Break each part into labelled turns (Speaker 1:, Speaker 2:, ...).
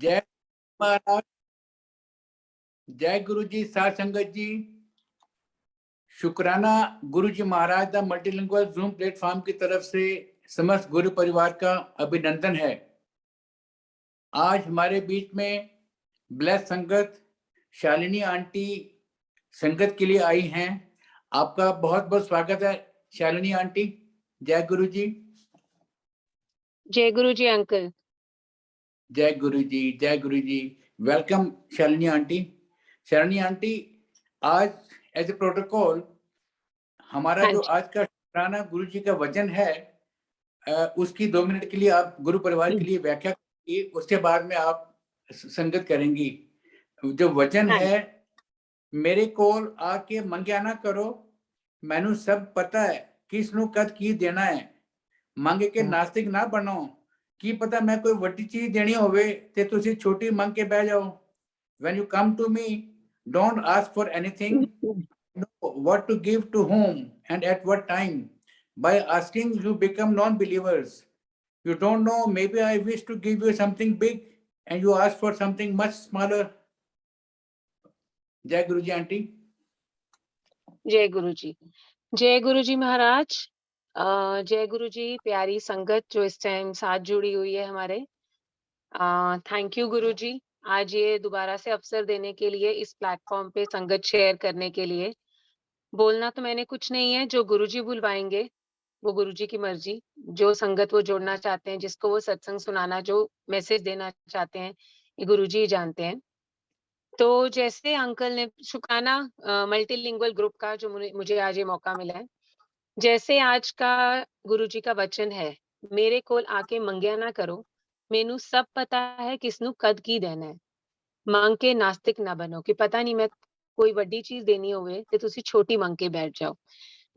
Speaker 1: जय महाराज, जय गुरु जी, साध संगत जी। शुक्राना गुरु जी महाराज द मल्टीलिंगुअल जूम प्लेटफॉर्म की तरफ से समस्त गुरु परिवार का अभिनंदन है। आज हमारे बीच में ब्लेस संगत शालिनी आंटी संगत के लिए आई हैं। आपका बहुत बहुत स्वागत है शालिनी आंटी। जय गुरु जी।
Speaker 2: जय गुरु जी अंकल।
Speaker 1: जय गुरु जी, जय Guru ji. Welcome Shalini aunty. Shalini aunty, आज एज ए प्रोटोकॉल हमारा जो आज का शुक्राना गुरु जी का वचन है, उसकी 2 मिनट के लिए आप गुरु परिवार के लिए व्याख्या करेंगी, उसके बाद में आप संगत करेंगी। जो वचन है, मेरे कोल आके मंग्या ना करो, मैनू सब पता है किसनू कद की देना है। मंग के नास्तिक ना बनो, की पता मैं कोई वड्डी चीज देनी होवे ते तुसी छोटी मंग के बह जाओ। When you come to me, don't ask for anything. Know what to give to whom and at what time. By asking, you become non-believers. You don't know, maybe I wish to give you something big and you ask for something much smaller. जय गुरु जी aunty.
Speaker 2: जय गुरु जी। जय गुरु जी महाराज। जय गुरु जी। प्यारी संगत जो इस time साथ जुड़ी हुई है हमारे, थैंक यू गुरु जी, आज ये दोबारा से अवसर देने के लिए, इस प्लेटफॉर्म पे संगत शेयर करने के लिए। बोलना तो मैंने कुछ नहीं है, जो गुरु जी बुलवाएंगे वो गुरु जी की मर्जी। जो संगत वो जोड़ना चाहते हैं, जिसको वो सत्संग सुनाना, जो मैसेज देना चाहते हैं, ये गुरु जी ही जानते हैं। तो जैसे अंकल ने शुक्राना मल्टीलिंगुअल ग्रुप का जो मुझे आज ये मौका मिला है, जैसे आज का गुरुजी का वचन है, मेरे कोल आके मंग्या ना करो, मेनू सब पता है किसनू कद की देना है। मांग के नास्तिक ना बनो कि पता नहीं मैं कोई बड़ी चीज देनी होवे तो तुसी छोटी मांग के बैठ जाओ।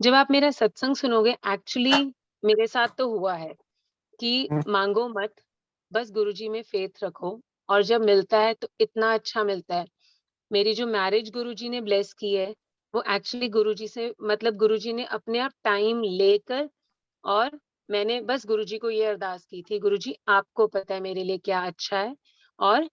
Speaker 2: जब आप मेरा सत्संग सुनोगे, एक्चुअली मेरे साथ तो हुआ है कि मांगो मत, बस गुरुजी में फेथ रखो, और जब मिलता है तो इतना अच्छा मिलता है। मेरी जो मैरिज गुरुजी ने ब्लेस की है, वो एक्चुअली गुरुजी से, मतलब गुरुजी ने अपने आप टाइम लेकर, और मैंने बस गुरुजी को ये अरदास की थी, गुरुजी आपको पता है मेरे लिए क्या अच्छा है, और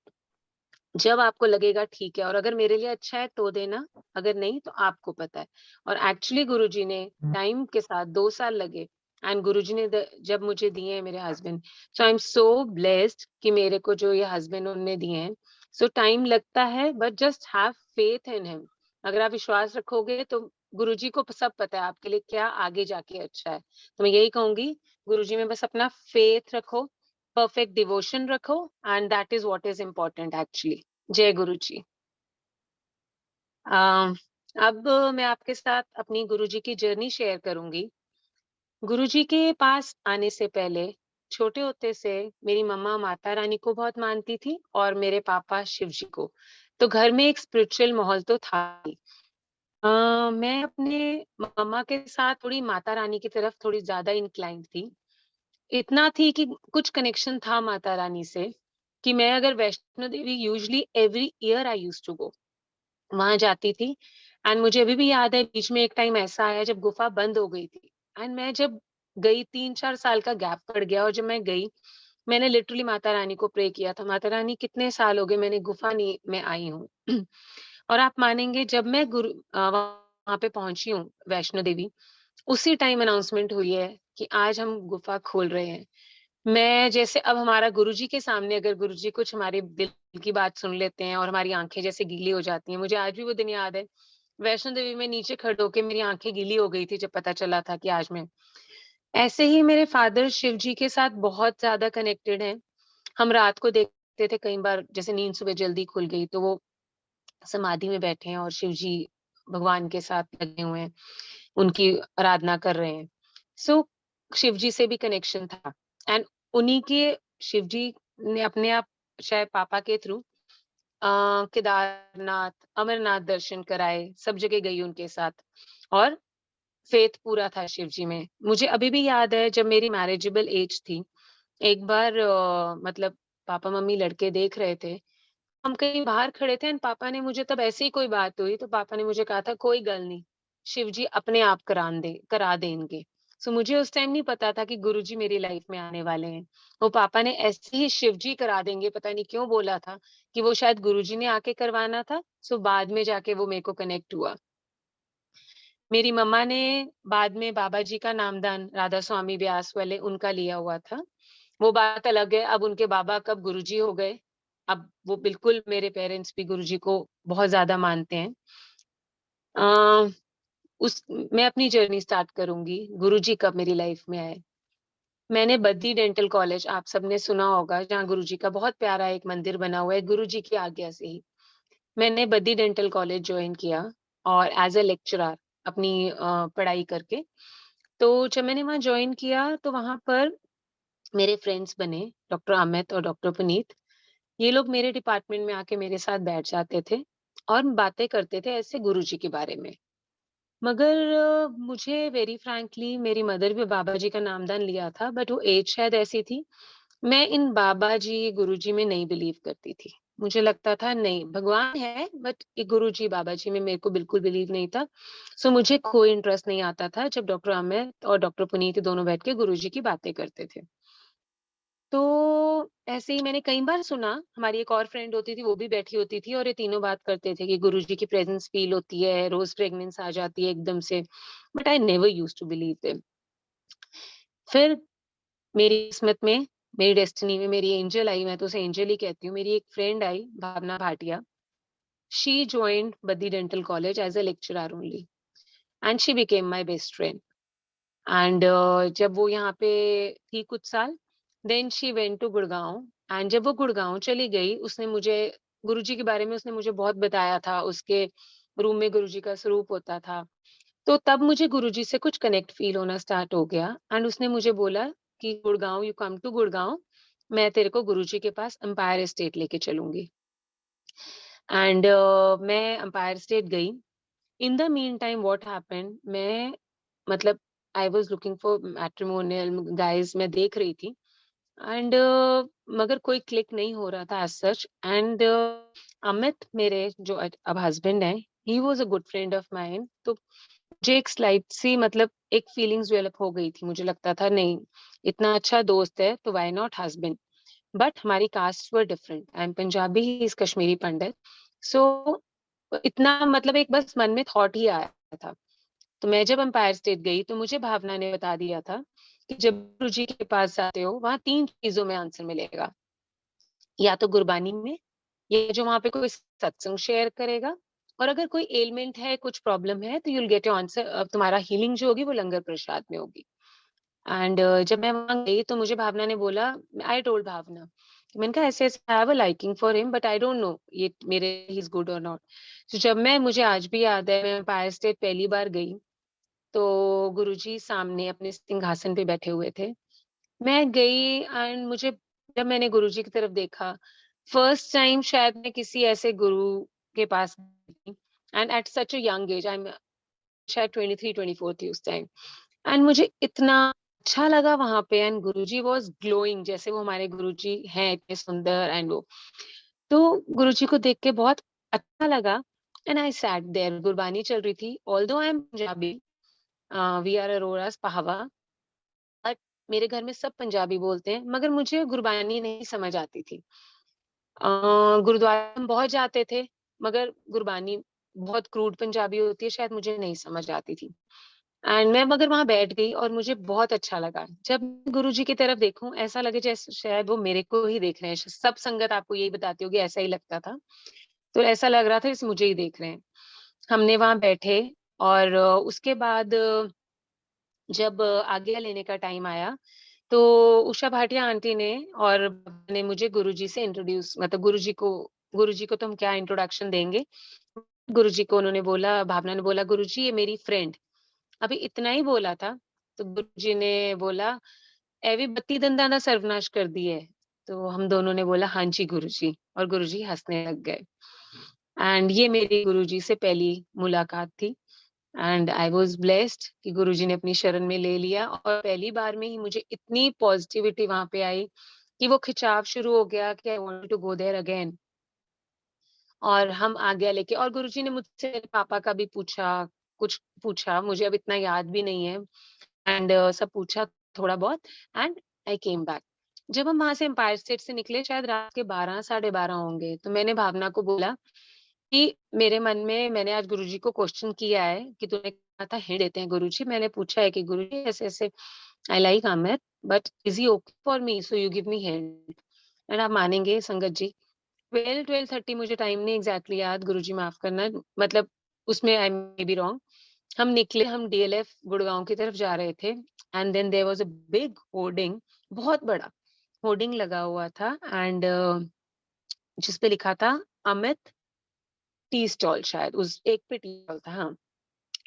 Speaker 2: जब आपको लगेगा ठीक है, और अगर मेरे लिए अच्छा है तो देना, अगर नहीं तो आपको पता है। और एक्चुअली गुरुजी ने टाइम के साथ 2 साल लगे, एंड गुरुजी ने जब मुझे दिए हैं मेरे husband, so I am so blessed कि मेरे को जो ये हस्बैंड उन्होंने दिए हैं। सो टाइम लगता है, but just have faith in him. अगर आप विश्वास रखोगे तो गुरुजी को सब पता है आपके लिए क्या आगे जाके अच्छा है। तो मैं यही कहूंगी, गुरुजी में बस अपना फेथ रखो, परफेक्ट डिवोशन रखो, and that is what is important actually. जय गुरु जी। अब मैं आपके साथ अपनी गुरुजी की जर्नी शेयर करूंगी। गुरुजी के पास आने से पहले, छोटे होते से मेरी मम्मा माता रानी को बहुत मानती थी और मेरे पापा शिव जी को। तो घर में एक स्पिरिचुअल माहौल तो था ही। मैं अपने मम्मा के साथ थोड़ी माता रानी की तरफ थोड़ी ज्यादा इंक्लाइंड थी। इतना थी कि कुछ कनेक्शन था माता रानी से, कि मैं अगर Vaishno Devi, usually every year I used to go, वहां जाती थी। एंड मुझे अभी भी याद है, बीच में एक टाइम ऐसा आया जब गुफा बंद हो गई थी, एंड मैं जब गई, 3-4 साल का गैप पड़ गया, और जब मैं गई, मैंने लिटरली माता रानी को प्रे किया था, माता रानी कितने साल हो गए मैंने गुफा नहीं में आई हूँ। और आप मानेंगे, जब मैं वहां पे पहुंची हूँ वैष्णो देवी, उसी टाइम अनाउंसमेंट हुई है कि आज हम गुफा खोल रहे हैं। मैं जैसे, अब हमारा गुरुजी के सामने अगर गुरुजी कुछ हमारे दिल की बात सुन लेते हैं और हमारी आंखें जैसे गीली हो जाती हैं, मुझे आज भी वो दिन याद है। वैष्णो देवी में नीचे खड़े होके मेरी आंखें गीली हो गई थी जब पता चला था कि आज मैं, ऐसे ही मेरे फादर शिव जी के साथ बहुत ज्यादा कनेक्टेड हैं। हम रात को देखते थे, कई बार जैसे नींद सुबह जल्दी खुल गई तो वो समाधि में बैठे हैं और शिव जी भगवान के साथ लगे हुए हैं, उनकी आराधना कर रहे हैं। सो शिव जी से भी कनेक्शन था, एंड उन्हीं के, शिव जी ने अपने आप शायद पापा के थ्रू केदारनाथ, अमरनाथ दर्शन कराए, सब जगह गई उनके साथ, और फेथ पूरा था शिव जी में। मुझे अभी भी याद है, जब मेरी मैरिजेबल एज थी, एक बार मतलब पापा मम्मी लड़के देख रहे थे, हम कहीं बाहर खड़े थे, एंड पापा ने मुझे, तब ऐसे ही कोई बात हुई तो पापा ने मुझे कहा था, कोई गल नहीं, शिव जी अपने आप करा देंगे। सो मुझे उस टाइम नहीं पता था कि गुरुजी मेरी लाइफ में आने वाले हैं। वो पापा ने ऐसे ही शिव जी करा देंगे, पता नहीं क्यों बोला था कि वो शायद गुरुजी ने आके करवाना था। सो बाद में जाके वो मेरे को कनेक्ट हुआ। मेरी मम्मा ने बाद में बाबा जी का नामदान राधा स्वामी ब्यास वाले उनका लिया हुआ था। वो बात अलग है, अब उनके बाबा कब गुरुजी हो गए। अब वो बिल्कुल मेरे पेरेंट्स भी गुरुजी को बहुत ज़्यादा मानते हैं। अ, उस मैं अपनी जर्नी स्टार्ट करूँगी, गुरुजी कब मेरी लाइफ में आए। मैंने बद्दी डेंटल कॉलेज आप सबने सुना होगा, जहाँ गुरुजी का बहुत प्यारा एक मंदिर बना हुआ है, गुरुजी की आज्ञा से ही। मैंने बद्दी डेंटल कॉलेज जॉइन किया और एज़ अ लेक्चरर अपनी पढ़ाई करके। तो जब मैंने वहाँ जॉइन किया तो वहाँ पर मेरे फ्रेंड्स बने, डॉक्टर अमित और डॉक्टर पुनीत। ये लोग मेरे डिपार्टमेंट में आके मेरे साथ बैठ जाते थे और बातें करते थे ऐसे गुरुजी के बारे में। मगर मुझे वेरी फ्रैंकली मेरी मदर भी बाबा जी का नामदान लिया था, बट वो एज शायद ऐसी थी। मैं इन बाबा जी, गुरुजी में नहीं बिलीव करती थी। मुझे लगता था नहीं, भगवान है बट ये गुरुजी, बाबा जी में मेरे को बिल्कुल बिलीव नहीं था। सो मुझे कोई इंटरेस्ट नहीं आता था जब डॉक्टर अमित और डॉक्टर पुनीत दोनों बैठ के गुरुजी की बातें करते थे। तो ऐसे ही मैंने कई बार सुना, हमारी एक और फ्रेंड होती थी, वो भी बैठी होती थी और ये तीनों बात करते थे कि गुरुजी की प्रेज़ेंस फ़ील होती है, रोज़ फ्रेग्नेंस आ जाती है एकदम से। But I never used to believe them. फिर मेरी किस्मत में, मेरी डेस्टिनी में मेरी एंजल आई, मैं तो उसे एंजल ही कहती हूँ। मेरी एक फ्रेंड आई, Bhavna Bhatia. She joined Baddi dental college as a lecturer only and she became my best friend. And जब वो यहाँ पे थी कुछ साल, then she went to Gurgaon. And जब वो गुड़गाँव चली गई, उसने मुझे गुरुजी के बारे में उसने मुझे बहुत बताया था, उसके रूम में गुरुजी का स्वरूप होता था। तो तब मुझे गुरुजी से कुछ कनेक्ट फ़ील होना स्टार्ट हो गया एंड उसने मुझे बोला कि Gurgaon, you come to Gurgaon, मैं तेरे को गुरुजी के पास एम्पायर एस्टेट लेके चलूँगी। एंड मैं एम्पायर स्टेट गई। In the mean time what happened, मैं मतलब I was looking for matrimonial guys, मैं देख रही थी एंड मगर कोई क्लिक नहीं हो रहा था एज़ सच। एंड अमित मेरे जो अब हस्बैंड हैं, he was a good friend of mine. तो मुझे एक स्लाइट सी मतलब एक फीलिंग्स डेवलप हो गई थी। मुझे लगता था नहीं, इतना अच्छा दोस्त है तो व्हाई नॉट हस्बैंड। बट हमारी caste were different, I am Punjabi, he is Kashmiri Pandit. So इतना मतलब एक बस मन में थॉट ही आया था। तो मैं जब एम्पायर स्टेट गई तो मुझे भावना ने बता दिया था कि जब गुरुजी के पास जाते हो, वहाँ 3 चीज़ों में आंसर मिलेगा। या तो गुरबानी में, या जो वहाँ पे कोई सत्संग शेयर करेगा, और अगर कोई एलिमेंट है, कुछ प्रॉब्लम है, तो you will get your answer, तुम्हारा हीलिंग जो होगी वो लंगर प्रसाद में होगी। एंड जब मैं वहाँ गई तो मुझे भावना ने बोला, आई टोल्ड भावना, मैंने कहा ऐसे-ऐसे I have a liking for him but I don't know ये मेरे ही इज़ गुड और नॉट। तो जब मैं मुझे आज भी याद है, मैं एम्पायर स्टेट पहली बार गई, तो गुरुजी सामने अपने सिंहासन पे बैठे हुए थे। मैं गई एंड मुझे जब मैंने गुरुजी की तरफ देखा, फर्स्ट टाइम शायद मैं किसी ऐसे गुरु के पास गई and at such a young age, I am शायद 23-24 थी उस टाइम। एंड मुझे इतना अच्छा लगा वहाँ पे एंड गुरुजी वाज़ ग्लोइंग, जैसे वो हमारे गुरुजी हैं इतने सुंदर एंड वो। तो गुरुजी को देख के बहुत अच्छा लगा and I sat there, Gurbani चल रही थी। Although I am Punjabi, we are Aroras Pahwa, but मेरे घर में सब पंजाबी बोलते हैं, मगर मुझे गुरबानी नहीं समझ आती थी। गुरुद्वारा हम बहुत जाते थे, मगर गुरबानी बहुत क्रूड पंजाबी होती है, शायद मुझे नहीं समझ आती थी। एंड मैं मगर वहाँ बैठ गई और मुझे बहुत अच्छा लगा। जब गुरुजी की तरफ देखूँ, ऐसा लगे जैसे शायद वो मेरे को ही देख रहे हैं। सब संगत आपको यही बताती होगी, ऐसा ही लगता था। तो ऐसा लग रहा था जैसे मुझे ही देख रहे हैं। हमने वहाँ बैठे और उसके बाद जब आज्ञा लेने का टाइम आया, तो उषा भाटिया आंटी ने और ने मुझे गुरुजी से इंट्रोड्यूस, मतलब गुरुजी को तो हम क्या इंट्रोडक्शन देंगे। गुरुजी को उन्होंने बोला, भावना ने बोला, गुरुजी ये मेरी फ्रेंड। अभी इतना ही बोला था, तो गुरुजी ने बोला, "एवी बत्ती दंदा ना सर्वनाश कर दी है।" तो हम दोनों ने बोला, "हाँ जी गुरुजी", और गुरुजी हँसने लग गए। एंड ये मेरी गुरुजी से पहली मुलाकात थी एंड आई वाज़ ब्लेस्ड कि गुरुजी ने अपनी शरण में ले लिया, और पहली बार में ही मुझे इतनी पॉजिटिविटी वहाँ पे आई कि वो खिंचाव शुरू हो गया कि I want to go there again. और हम आज्ञा लेके, और गुरुजी ने मुझसे मेरे पापा का भी पूछा, कुछ पूछा, मुझे अब इतना याद भी नहीं है। एंड सब पूछा थोड़ा बहुत एंड आई केम बैक। जब हम वहां से एम्पायर स्टेट से निकले शायद रात के 12 साढ़े 12 होंगे, तो मैंने भावना को बोला कि मेरे मन में मैंने आज गुरुजी को क्वेश्चन किया है कि तूने कहा था हिंट देते हैं गुरुजी, मैंने पूछा है कि गुरुजी ऐसे ऐसे I like Amit but is he okay for me so you give me hint. And आप मानेंगे संगत जी 12-12:30 मुझे टाइम नहीं एग्जैक्टली याद, गुरुजी माफ करना, मतलब उसमें आई मे बी रॉन्ग। हम निकले, हम डीएलएफ गुड़गांव की तरफ जा रहे थे and then there was a big hoarding, बहुत बड़ा होर्डिंग लगा हुआ था एंड जिस पे लिखा था अमित टी स्टॉल, शायद उस एक पे टी स्टॉल था। हाँ,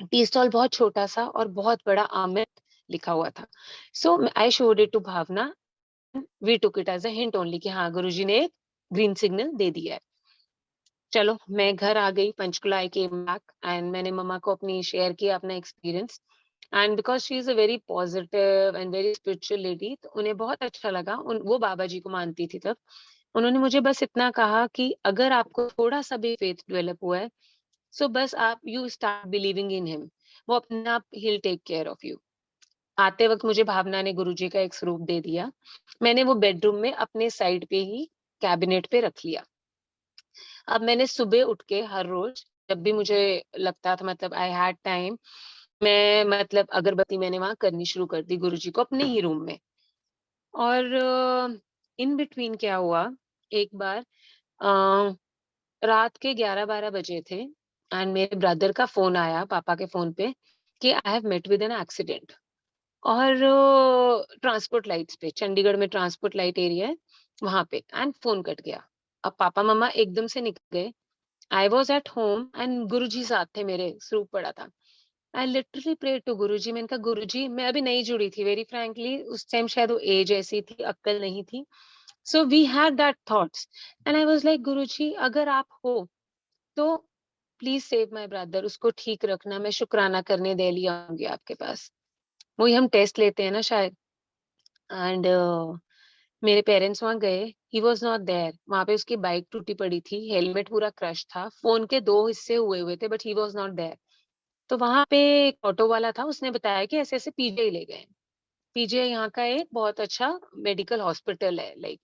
Speaker 2: टी स्टॉल बहुत छोटा सा और बहुत बड़ा अमित लिखा हुआ था। So I showed it to Bhavna, we took it as a hint only कि हाँ गुरुजी ने ग्रीन सिग्नल दे दिया है। चलो मैं घर आ गई, पंचकुला आई केम बैक एंड मैंने मम्मा को अपनी शेयर किया अपना experience and because she is a very positive and very spiritual lady, तो उन्हें बहुत अच्छा लगा। वो बाबा जी को मानती थी तब। उन्होंने मुझे बस इतना कहा कि अगर आपको थोड़ा सा भी फेथ डेवलप हुआ है, सो बस आप you start believing in him, वो अपने आप ही टेक केयर ऑफ यू। आते वक्त मुझे भावना ने गुरुजी का एक स्वरूप दे दिया। मैंने वो बेडरूम में अपने साइड पे ही कैबिनेट पे रख लिया। अब मैंने सुबह उठ के हर रोज जब भी मुझे लगता था, मतलब आई हैड टाइम, मैं मतलब अगरबत्ती मैंने वहां करनी शुरू कर दी गुरुजी को अपने ही रूम में। और इन बिटवीन क्या हुआ, एक बार अ, रात के 11-12 बजे थे एंड मेरे ब्रदर का फोन आया पापा के फोन पे कि I have met with an accident. और ट्रांसपोर्ट लाइट्स पे, चंडीगढ़ में ट्रांसपोर्ट लाइट एरिया है वहां पे, एंड फोन कट गया। अब पापा मम्मा एकदम से निकल गए। I was at home and Guruji साथ थे, मेरे स्वरूप पड़ा था। I literally pray to Guruji, मैंने कहा गुरुजी, मैं अभी नहीं जुड़ी थी वेरी फ्रैंकली उस टाइम, शायद वो एज ऐसी थी, अक्ल नहीं थी। So we had that thoughts and I was like Guruji अगर आप हो तो प्लीज सेव माय ब्रदर, उसको ठीक रखना, मैं शुक्राना करने दिल्ली आऊंगी आपके पास। वही हम टेस्ट लेते हैं ना शायद। एंड मेरे पेरेंट्स वहां गए, ही वाज नॉट देयर। वहां पे उसकी बाइक टूटी पड़ी थी, हेलमेट पूरा क्रश था, फोन के 2 हिस्से हुए हुए थे, but he was not there. तो वहां पे एक ऑटो वाला था, उसने बताया कि ऐसे ऐसे पीजीआई ले गए। पीजीआई यहाँ का एक बहुत अच्छा मेडिकल हॉस्पिटल है लाइक।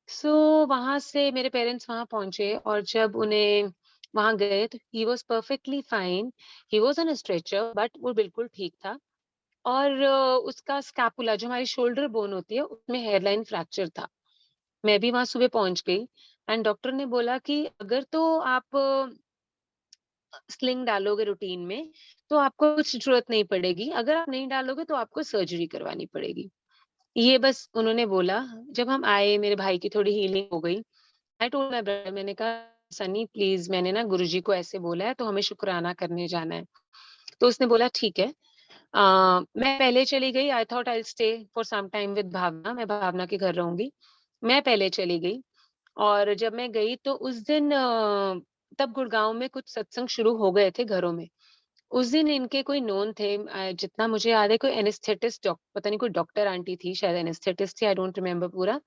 Speaker 2: सो वहां से मेरे पेरेंट्स वहां पहुंचे और जब उन्हें वहां गए तो he was perfectly fine. He was on a stretcher but वो बिल्कुल ठीक था। और उसका स्कैपुला जो हमारी शोल्डर बोन होती है उसमें हेयरलाइन फ्रैक्चर था। मैं भी वहां सुबह पहुंच गई एंड डॉक्टर ने बोला कि अगर तो आप स्लिंग डालोगे रूटीन में तो आपको कुछ जरूरत नहीं पड़ेगी, अगर आप नहीं डालोगे तो आपको सर्जरी करवानी पड़ेगी। ये बस उन्होंने बोला। जब हम आए मेरे भाई की थोड़ी हीलिंग हो गई। आई टोल्ड माय ब्रदर, मैंने कहा सनी प्लीज, मैंने ना गुरुजी को ऐसे बोला है तो हमें शुक्राना करने जाना है। तो उसने बोला ठीक है। मैं पहले चली गई, I thought I stay for some time with Bhavna, मैं भावना के घर रहूंगी। मैं पहले चली गई और जब मैं गई तो उस दिन तब गुड़गांव में कुछ सत्संग शुरू हो गए थे घरों में। उस दिन इनके कोई नोन थे, जितना मुझे याद है कोई एनेस्थेटिस्ट पता नहीं कोई डॉक्टर आंटी थी, शायद एनेस्थेटिस्ट थी, आई डोंट रिमेम्बर पूरा।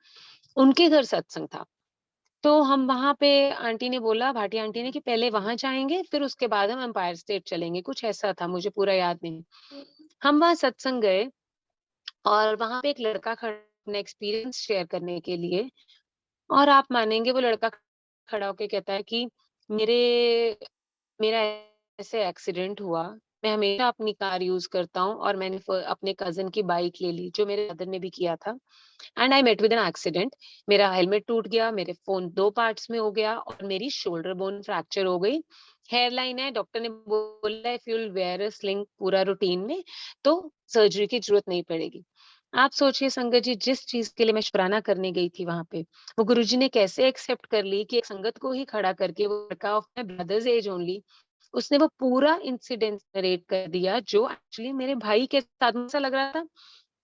Speaker 2: उनके घर सत्संग था। तो हम वहां पे, आंटी ने बोला, भाटी आंटी ने, कि पहले वहां जाएंगे फिर उसके बाद हम एम्पायर स्टेट चलेंगे, कुछ ऐसा था, मुझे पूरा याद नहीं। हम वहां सत्संग गए और वहां पे एक लड़का खड़ा अपना एक्सपीरियंस शेयर करने के लिए। और आप मानेंगे वो लड़का खड़ा होके कहता है कि मेरे मेरा ऐसे एक्सीडेंट हुआ, मैं हमेशा अपनी कार यूज करता हूँ और मैंने अपने कजिन की बाइक ले ली जो मेरे ब्रदर ने भी किया था and I met with an accident. मेरा हेलमेट टूट गया, मेरे फोन 2 पार्ट्स में हो गया और मेरी शोल्डर बोन फ्रैक्चर हो गई। हेयर लाइन है, डॉक्टर ने बोला if you will where a sling पूरा रूटीन में तो सर्जरी की जरूरत नहीं पड़ेगी। आप सोचिए संगत जी, जिस चीज के लिए मैं शुक्राना करने गई थी वहां पे, वो गुरुजी ने कैसे एक्सेप्ट कर ली कि एक संगत को ही खड़ा करके, वो लड़का of my brothers age only, उसने वो पूरा इंसिडेंट नरेट कर दिया जो एक्चुअली मेरे भाई के साथ ऐसा लग रहा था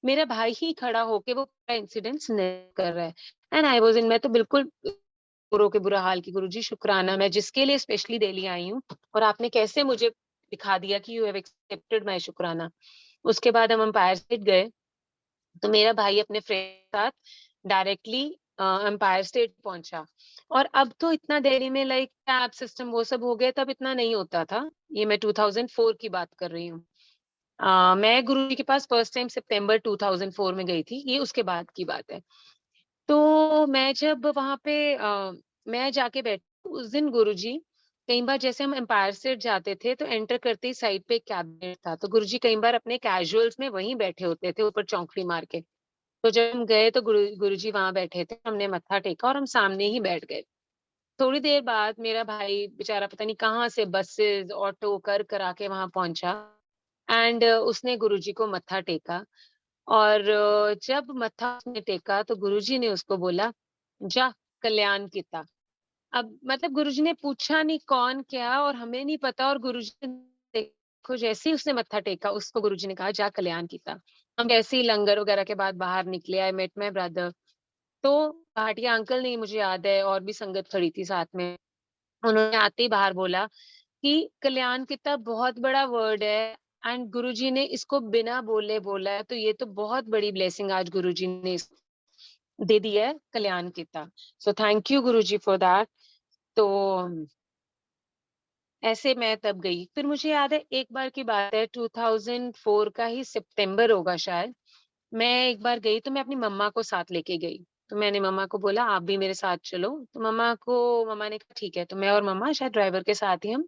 Speaker 2: मेरा भाई ही खड़ा होके वो पूरा इंसिडेंट नरेट कर रहा है। एंड आई वाज इन, मैं तो बिल्कुल बुरो के बुरा हाल की, गुरुजी शुक्राना, मैं जिसके लिए स्पेशली दिल्ली आई हूँ और आपने कैसे मुझे दिखा दिया कि यू हैव एक्सेप्टेड माय शुक्राना। उसके बाद हम एम्पायर स्टेट गए तो मेरा भाई अपने फ्रेंड के साथ डायरेक्टली एम्पायर स्टेट पहुंचा। और अब तो इतना दिल्ली में लाइक कैब सिस्टम वो सब हो गया, तब इतना नहीं होता था। ये मैं 2004 की बात कर रही हूँ। मैं गुरुजी के पास फर्स्ट टाइम सितंबर 2004 में गई थी, ये उसके बाद की बात है। तो मैं जब वहाँ पे मैं जाके बैठी उस दिन गुरुजी, कई बार जैसे हम एम्पायर स्टेट जाते थे तो एंटर करते ही साइड पे एक कैबिनेट था, तो गुरुजी कई बार अपने कैजुअल्स में वहीं बैठे होते थे ऊपर चौकड़ी मार के। तो जब हम गए तो गुरुजी वहाँ बैठे थे, हमने मत्था टेका और हम सामने ही बैठ गए। थोड़ी देर बाद मेरा भाई बेचारा पता नहीं कहाँ से बसेस, ऑटो कर के वहाँ पहुँचा एंड उसने गुरुजी को मत्था टेका और जब मत्था उसने टेका तो गुरुजी ने उसको बोला, "जा कल्याण किता।" अब मतलब गुरुजी ने पूछा नहीं कौन क्या और हमें नहीं पता और गुरुजी ने देखो जैसे ही उसने मत्था टेका उसको गुरुजी ने कहा, "जा कल्याण किता।" हम जैसे ही लंगर वगैरह के बाद बाहर निकले, आई मेट माय ब्रदर। तो भाटिया अंकल ने मुझे याद है और भी संगत खड़ी थी साथ में। उन्होंने आते ही बाहर बोला कि कल्याण कितना बहुत बड़ा वर्ड है एंड गुरुजी ने इसको बिना बोले बोला है, तो ये तो बहुत बड़ी ब्लेसिंग आज गुरुजी ने दे दी है कल्याण कितना। So thank you Guruji for that. तो ऐसे मैं तब गई। फिर मुझे याद है एक बार की बात है 2004 का ही सितंबर होगा शायद। मैं एक बार गई तो मैं अपनी मम्मा को साथ लेके गई। तो मैंने मम्मा को बोला आप भी मेरे साथ चलो। तो मम्मा ने कहा ठीक है। तो मैं और मम्मा शायद ड्राइवर के साथ ही हम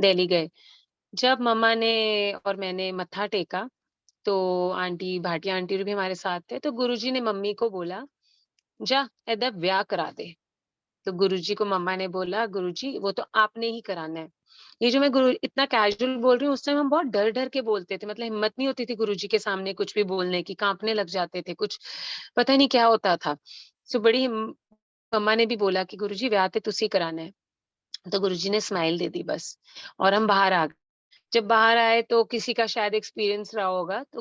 Speaker 2: दिल्ली गए। जब मम्मा ने और मैंने मत्था टेका तो आंटी भाटिया आंटी भी हमारे साथ थे। तो गुरुजी ने मम्मी को बोला, "जा एदा ब्याह करा दे।" तो गुरुजी को मम्मा ने बोला, "गुरुजी वो तो आपने ही कराना है।" ये जो मैं गुरु इतना कैजुअल बोल रही हूँ, उस टाइम हम बहुत डर-डर के बोलते थे। मतलब हिम्मत नहीं होती थी गुरुजी के सामने कुछ भी बोलने की, काँपने लग जाते थे, कुछ पता नहीं क्या होता था। सो बड़ी हिम मम्मा ने भी बोला कि गुरुजी ब्याह ते तुसी कराना है। तो गुरुजी ने स्माइल दे दी बस और हम बाहर आ गए। जब बाहर आए तो किसी का शायद एक्सपीरियंस रहा होगा, तो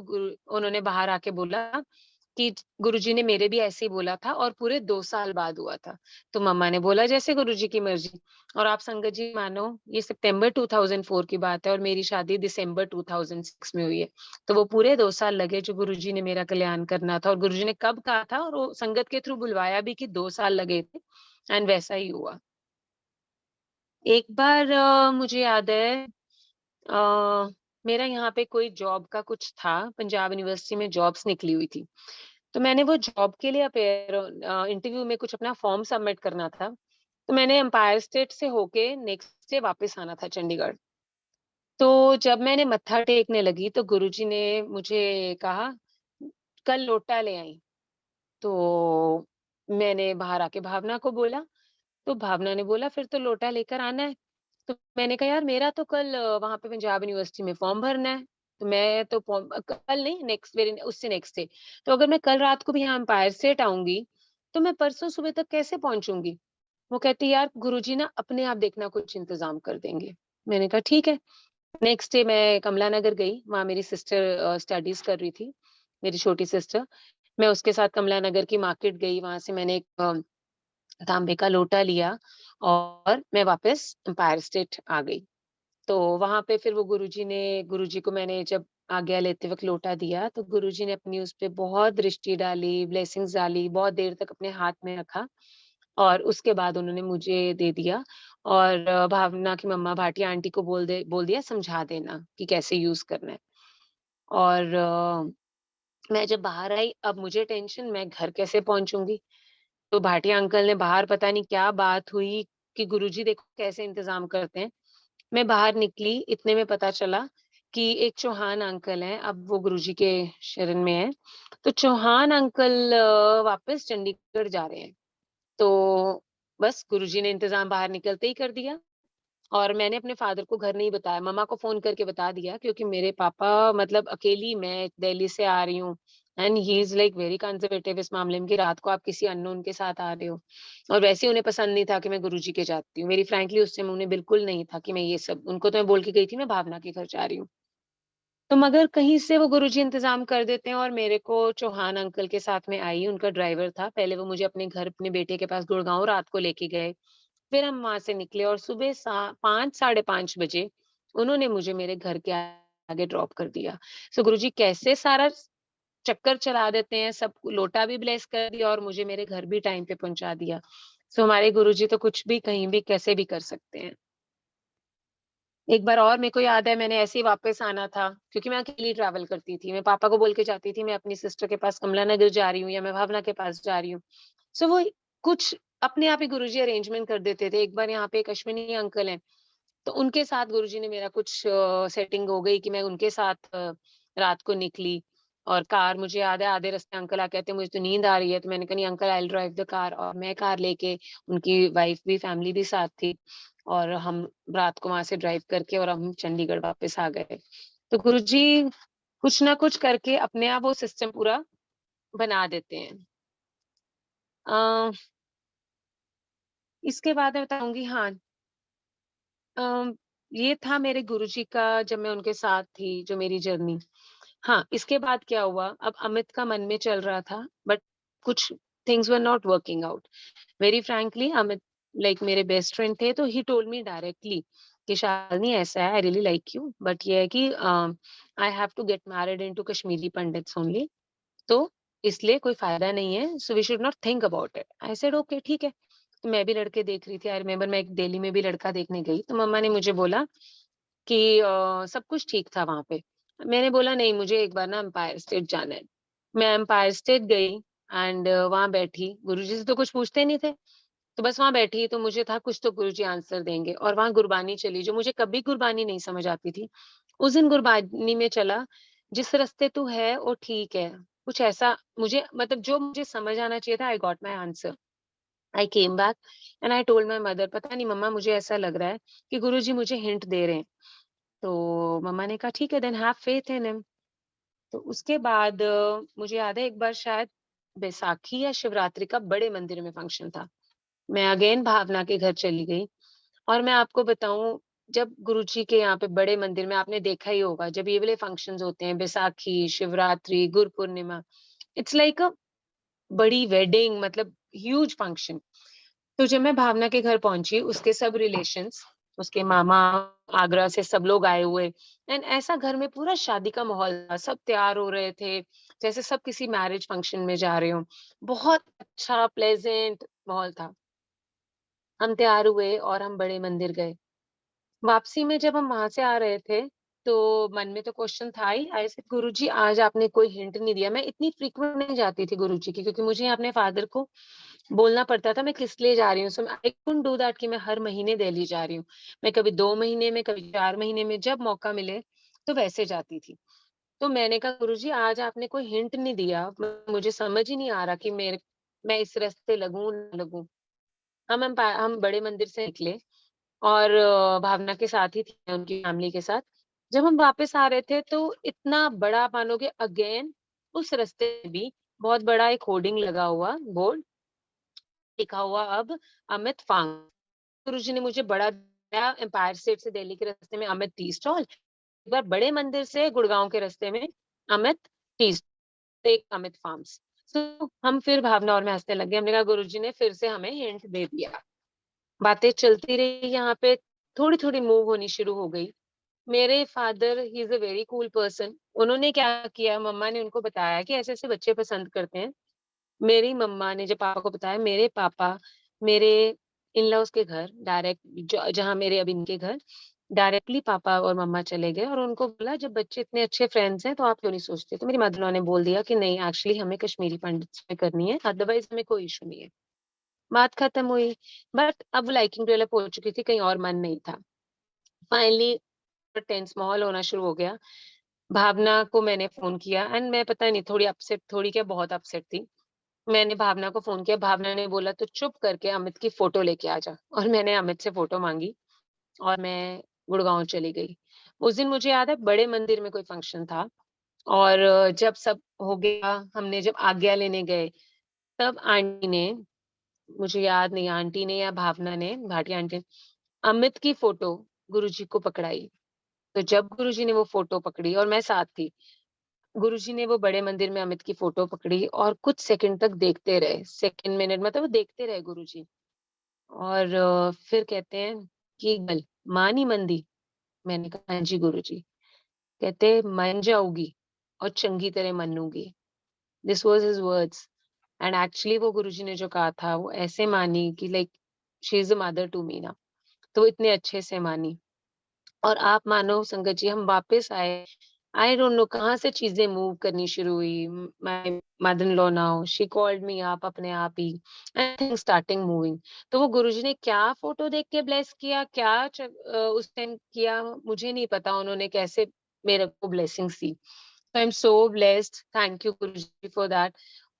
Speaker 2: उन्होंने बाहर आके बोला कि गुरुजी ने मेरे भी ऐसे ही बोला था और पूरे 2 साल बाद हुआ था। तो मम्मा ने बोला जैसे गुरुजी की मर्ज़ी। और आप संगत जी मानो ये सितंबर 2004 की बात है और मेरी शादी दिसंबर 2006 में हुई है। तो वो पूरे 2 साल लगे जो गुरुजी ने मेरा कल्याण करना था और गुरुजी ने कब कहा था और वो संगत के थ्रू बुलवाया भी कि 2 साल लगे थे एंड वैसा ही हुआ। एक बार मुझे याद है अ, मेरा यहाँ पे कोई जॉब का कुछ था, पंजाब यूनिवर्सिटी में जॉब्स निकली हुई थी। तो मैंने वो जॉब के लिए इंटरव्यू में कुछ अपना फॉर्म सबमिट करना था। तो मैंने एम्पायर स्टेट से होके नेक्स्ट डे वापस आना था चंडीगढ़। तो जब मैंने मत्था टेकने लगी तो गुरुजी ने मुझे कहा, "कल लोटा ले आई।" तो मैंने बाहर आके भावना को बोला, तो भावना ने बोला, "फिर तो लोटा लेकर आना है।" तो मैंने कहा, "यार मेरा तो कल वहाँ पे पंजाब यूनिवर्सिटी में फॉर्म भरना है, तो मैं तो कल नहीं नेक्स्ट वेरी उससे नेक्स्ट डे। तो अगर मैं कल रात को भी यहाँ एम्पायर स्टेट आऊँगी, तो मैं परसों सुबह तक कैसे पहुँचूँगी?" वो कहती, "यार गुरुजी ना अपने आप देखना कुछ इंतज़ाम कर देंगे।" मैंने कहा, "ठीक है।" नेक्स्ट डे मैं कमला नगर गई, वहाँ मेरी सिस्टर स्टडीज़ कर रही थी, मेरी छोटी सिस्टर। मैं उसके साथ कमला नगर की मार्केट गई, वहाँ से मैंने एक तांबे का लोटा लिया और मैं वापस एम्पायर स्टेट आ गई। तो वहाँ पे फिर वो गुरुजी को मैंने जब आज्ञा लेते वक़्त लोटा दिया, तो गुरुजी ने अपनी उस पे बहुत दृष्टि डाली, ब्लेसिंग्स डाली, बहुत देर तक अपने हाथ में रखा और उसके बाद उन्होंने मुझे दे दिया और भावना की मम्मा भाटिया आंटी को बोल दिया समझा देना कि कैसे यूज़ करना है। और मैं जब बाहर आई, अब मुझे टेंशन मैं घर कैसे पहुँचूँगी? तो भाटिया अंकल ने बाहर पता नहीं क्या बात हुई कि गुरुजी देखो कैसे इंतज़ाम करते हैं। मैं बाहर निकली, इतने में पता चला कि एक चौहान अंकल हैं, अब वो गुरुजी के शरण में हैं। तो चौहान अंकल वापस चंडीगढ़ जा रहे हैं। तो बस गुरुजी ने इंतज़ाम बाहर निकलते ही कर दिया और मैंने अपने फ़ादर को घर नहीं बताया, मम्मा को फ़ोन करके बता दिया क्योंकि मेरे पापा मतलब अकेली मैं दिल्ली से आ रही हूँ and he is like very conservative इस मामले में कि रात को आप किसी अननोन के साथ आ रहे हो। और वैसे ही उन्हें पसंद नहीं था कि मैं गुरुजी के जाती हूँ। मेरी फ्रैंकली उस टाइम उन्हें बिल्कुल नहीं था कि मैं ये सब उनको तो मैं बोल के गई थी मैं भावना के घर जा रही हूँ। तो मगर कहीं से वो गुरुजी इंतज़ाम कर देते हैं और मेरे को चौहान अंकल के साथ में आई, उनका ड्राइवर था। पहले वो मुझे अपने घर अपने बेटे के पास गुड़गाँव रात को लेके गए। फिर हम वहाँ से निकले और सुबह 5 साढ़े 5 बजे उन्होंने मुझे मेरे घर के आगे ड्रॉप कर दिया। सो गुरुजी कैसे सारा चक्कर चला देते हैं, सब लोटा भी ब्लेस कर दिया और मुझे मेरे घर भी टाइम पे पहुँचा दिया। सो हमारे गुरुजी तो कुछ भी, कहीं भी, कैसे भी कर सकते हैं। एक बार और मेरे को याद है, मैंने ऐसे ही वापस आना था क्योंकि मैं अकेली ट्रैवल करती थी। मैं पापा को बोल के जाती थी मैं अपनी सिस्टर के पास कमला नगर जा रही हूँ या मैं भावना के पास जा रही हूँ। सो वो कुछ अपने आप ही गुरुजी अरेंजमेंट कर देते थे। एक बार यहाँ पे एक अश्विनी अंकल हैं, तो उनके साथ गुरुजी ने मेरा कुछ सेटिंग हो गई कि मैं उनके साथ रात को निकली। और कार, मुझे याद है आधे रास्ते अंकल आके कहते हैं मुझे तो नींद आ रही है, तो मैंने कहा नहीं uncle, I will drive the car. और मैं कार लेके, उनकी वाइफ भी, फैमिली भी साथ थी, और हम रात को वहां से ड्राइव करके और हम चंडीगढ़ वापस आ गए। तो गुरुजी कुछ ना कुछ करके अपने आप वो सिस्टम पूरा बना देते हैं। अ, इसके बाद मैं बताऊंगी, हाँ, अ, ये था मेरे गुरुजी का जब मैं उनके साथ थी, जो मेरी जर्नी। हाँ, इसके बाद क्या हुआ, अब अमित का मन में चल रहा था, बट कुछ things were not working out. Very frankly, Amit like मेरे बेस्ट फ्रेंड थे, तो ही टोल्ड मी डायरेक्टली कि शालिनी ऐसा है, I really like you, but ये है कि I have to get married into Kashmiri Pandits only, तो इसलिए कोई फायदा नहीं है, so we should not think about it. I said okay, ठीक है। तो मैं भी लड़के देख रही थी। आई रिमेंबर मैं एक दिल्ली में भी लड़का देखने गई, तो मम्मा ने मुझे बोला कि सब कुछ ठीक था वहाँ पे। मैंने बोला नहीं, मुझे एक बार ना एम्पायर स्टेट जाना है। मैं एम्पायर स्टेट गई एंड वहाँ बैठी, गुरुजी से तो कुछ पूछते नहीं थे। तो बस वहाँ बैठी, तो मुझे था कुछ तो गुरुजी आंसर देंगे, और वहाँ गुरबानी चली, जो मुझे कभी गुरबानी नहीं समझ आती थी। उस दिन गुरबानी में चला, जिस रास्ते तू है वो ठीक है। कुछ ऐसा मुझे, मतलब जो मुझे समझ आना चाहिए था, I got my answer. I came back and I told my mother, पता नहीं मम्मा, मुझे ऐसा लग रहा है कि गुरुजी मुझे हिंट दे रहे हैं। तो मम्मा ने कहा ठीक है, then have faith in him. तो उसके बाद मुझे याद है एक बार शायद बैसाखी या शिवरात्रि का बड़े मंदिर में फंक्शन था। मैं अगेन भावना के घर चली गई, और मैं आपको बताऊं, जब गुरुजी के यहाँ पे बड़े मंदिर में, आपने देखा ही होगा जब ये वाले फंक्शंस होते हैं, बैसाखी, शिवरात्रि, गुरु पूर्णिमा, इट्स लाइक अ बड़ी वेडिंग, मतलब ह्यूज फंक्शन। तो जब मैं भावना के घर पहुंची, उसके सब रिलेशंस, उसके मामा, आगरा से सब लोग आए हुए, एंड ऐसा घर में पूरा शादी का माहौल था, सब तैयार हो रहे थे जैसे सब किसी मैरिज फंक्शन में जा रहे हो। बहुत अच्छा प्लेजेंट माहौल था। हम तैयार हुए और हम बड़े मंदिर गए। वापसी में जब हम वहां से आ रहे थे, तो मन में तो क्वेश्चन था ही, ऐसे गुरुजी आज आपने कोई हिंट नहीं दिया। मैं इतनी फ्रीक्वेंट नहीं जाती थी गुरुजी की, क्योंकि मुझे अपने फादर को बोलना पड़ता था मैं किस लिए जा रही हूँ। सो आई कुडंट डू दैट कि मैं हर महीने दिल्ली जा रही हूँ। मैं कभी 2 महीने में, कभी 4 महीने में, जब मौका मिले तो वैसे जाती थी। तो मैंने कहा गुरुजी आज आपने कोई हिंट नहीं दिया, मुझे समझ ही नहीं आ रहा कि मैं इस रास्ते लगूं ना लगूं। हम बड़े मंदिर से निकले, और भावना के साथ ही थी, उनकी फैमिली के साथ। जब हम वापस आ रहे थे, तो इतना बड़ा, आप मानोगे, अगेन उस रास्ते में भी बहुत बड़ा एक होर्डिंग लगा हुआ बोर्ड, लिखा हुआ अब अमित फार्म। गुरुजी ने मुझे बड़ा दिखाया, एम्पायर स्टेट से दिल्ली के रास्ते में अमित टी स्टॉल, एक बार बड़े मंदिर से गुड़गांव के रास्ते में अमित टी स्टॉल, एक अमित फार्म्स। तो हम फिर भावना और मैं हंसने लगे। हमने कहा गुरुजी ने फिर से हमें हिंट दे दिया। बातें चलती रही, यहाँ पे थोड़ी-थोड़ी मूव होनी शुरू हो गई। मेरे father, he is a very cool person. उन्होंने क्या किया, मम्मा ने उनको बताया कि ऐसे-ऐसे बच्चे पसंद करते हैं। मेरी मम्मा ने जब पापा को बताया, मेरे पापा मेरे इन-लॉज़ के घर डायरेक्ट, जहाँ मेरे अब इनके घर, डायरेक्टली पापा और मम्मा चले गए, और उनको बोला जब बच्चे इतने अच्छे फ्रेंड्स हैं तो आप क्यों नहीं सोचते? तो मेरी मदर-इन-लॉ ने बोल दिया कि नहीं, एक्चुअली हमें कश्मीरी पंडित्स में करनी है, अदरवाइज़ हमें कोई इश्यू नहीं है। बात खत्म हुई। बट अब लाइकिंग डेवलप हो चुकी थी, कहीं और मन नहीं था। फाइनली टेंस माहौल होना शुरू हो गया। भावना को मैंने फ़ोन किया, एंड मैं पता नहीं, थोड़ी अपसेट, थोड़ी क्या, बहुत अपसेट थी। मैंने भावना को फ़ोन किया, भावना ने बोला तो चुप करके अमित की फ़ोटो लेके आ जा, और मैंने अमित से फ़ोटो माँगी और मैं गुड़गाँव चली गई। उस दिन मुझे याद है बड़े मंदिर में कोई फंक्शन था, और जब सब हो गया, हमने जब आज्ञा लेने गए, तब आंटी ने, मुझे याद नहीं आंटी ने या भावना ने, भाटिया आंटी ने, अमित की फ़ोटो गुरुजी को पकड़ाई। तो जब गुरुजी ने वो फ़ोटो पकड़ी, और मैं साथ थी, गुरुजी ने वो बड़े मंदिर में अमित की फ़ोटो पकड़ी और कुछ सेकंड तक देखते रहे, सेकंड मिनट मतलब वो देखते रहे गुरुजी। और फिर कहते हैं कि गल माँ नहीं मनदी? मैंने कहा हाँ जी गुरुजी। कहते मन जाऊगी और चंगी तरह मनूंगी। This was his words, and actually वो गुरुजी ने जो कहा था वो ऐसे मानी कि like she is a mother to me now. तो वो इतने अच्छे से मानी। और आप मानो संगत जी हम वापस आए। आई डोंट नो कहाँ से चीज़ें मूव करनी शुरू हुई। My mother in law now she called me up अपने आप ही एंड थिंग्स स्टार्टिंग मूविंग। तो वो गुरुजी ने क्या फ़ोटो देख के ब्लेस किया, क्या उस टाइम किया मुझे नहीं पता उन्होंने कैसे मेरे को blessings the. I am so blessed, thank you Guruji for that.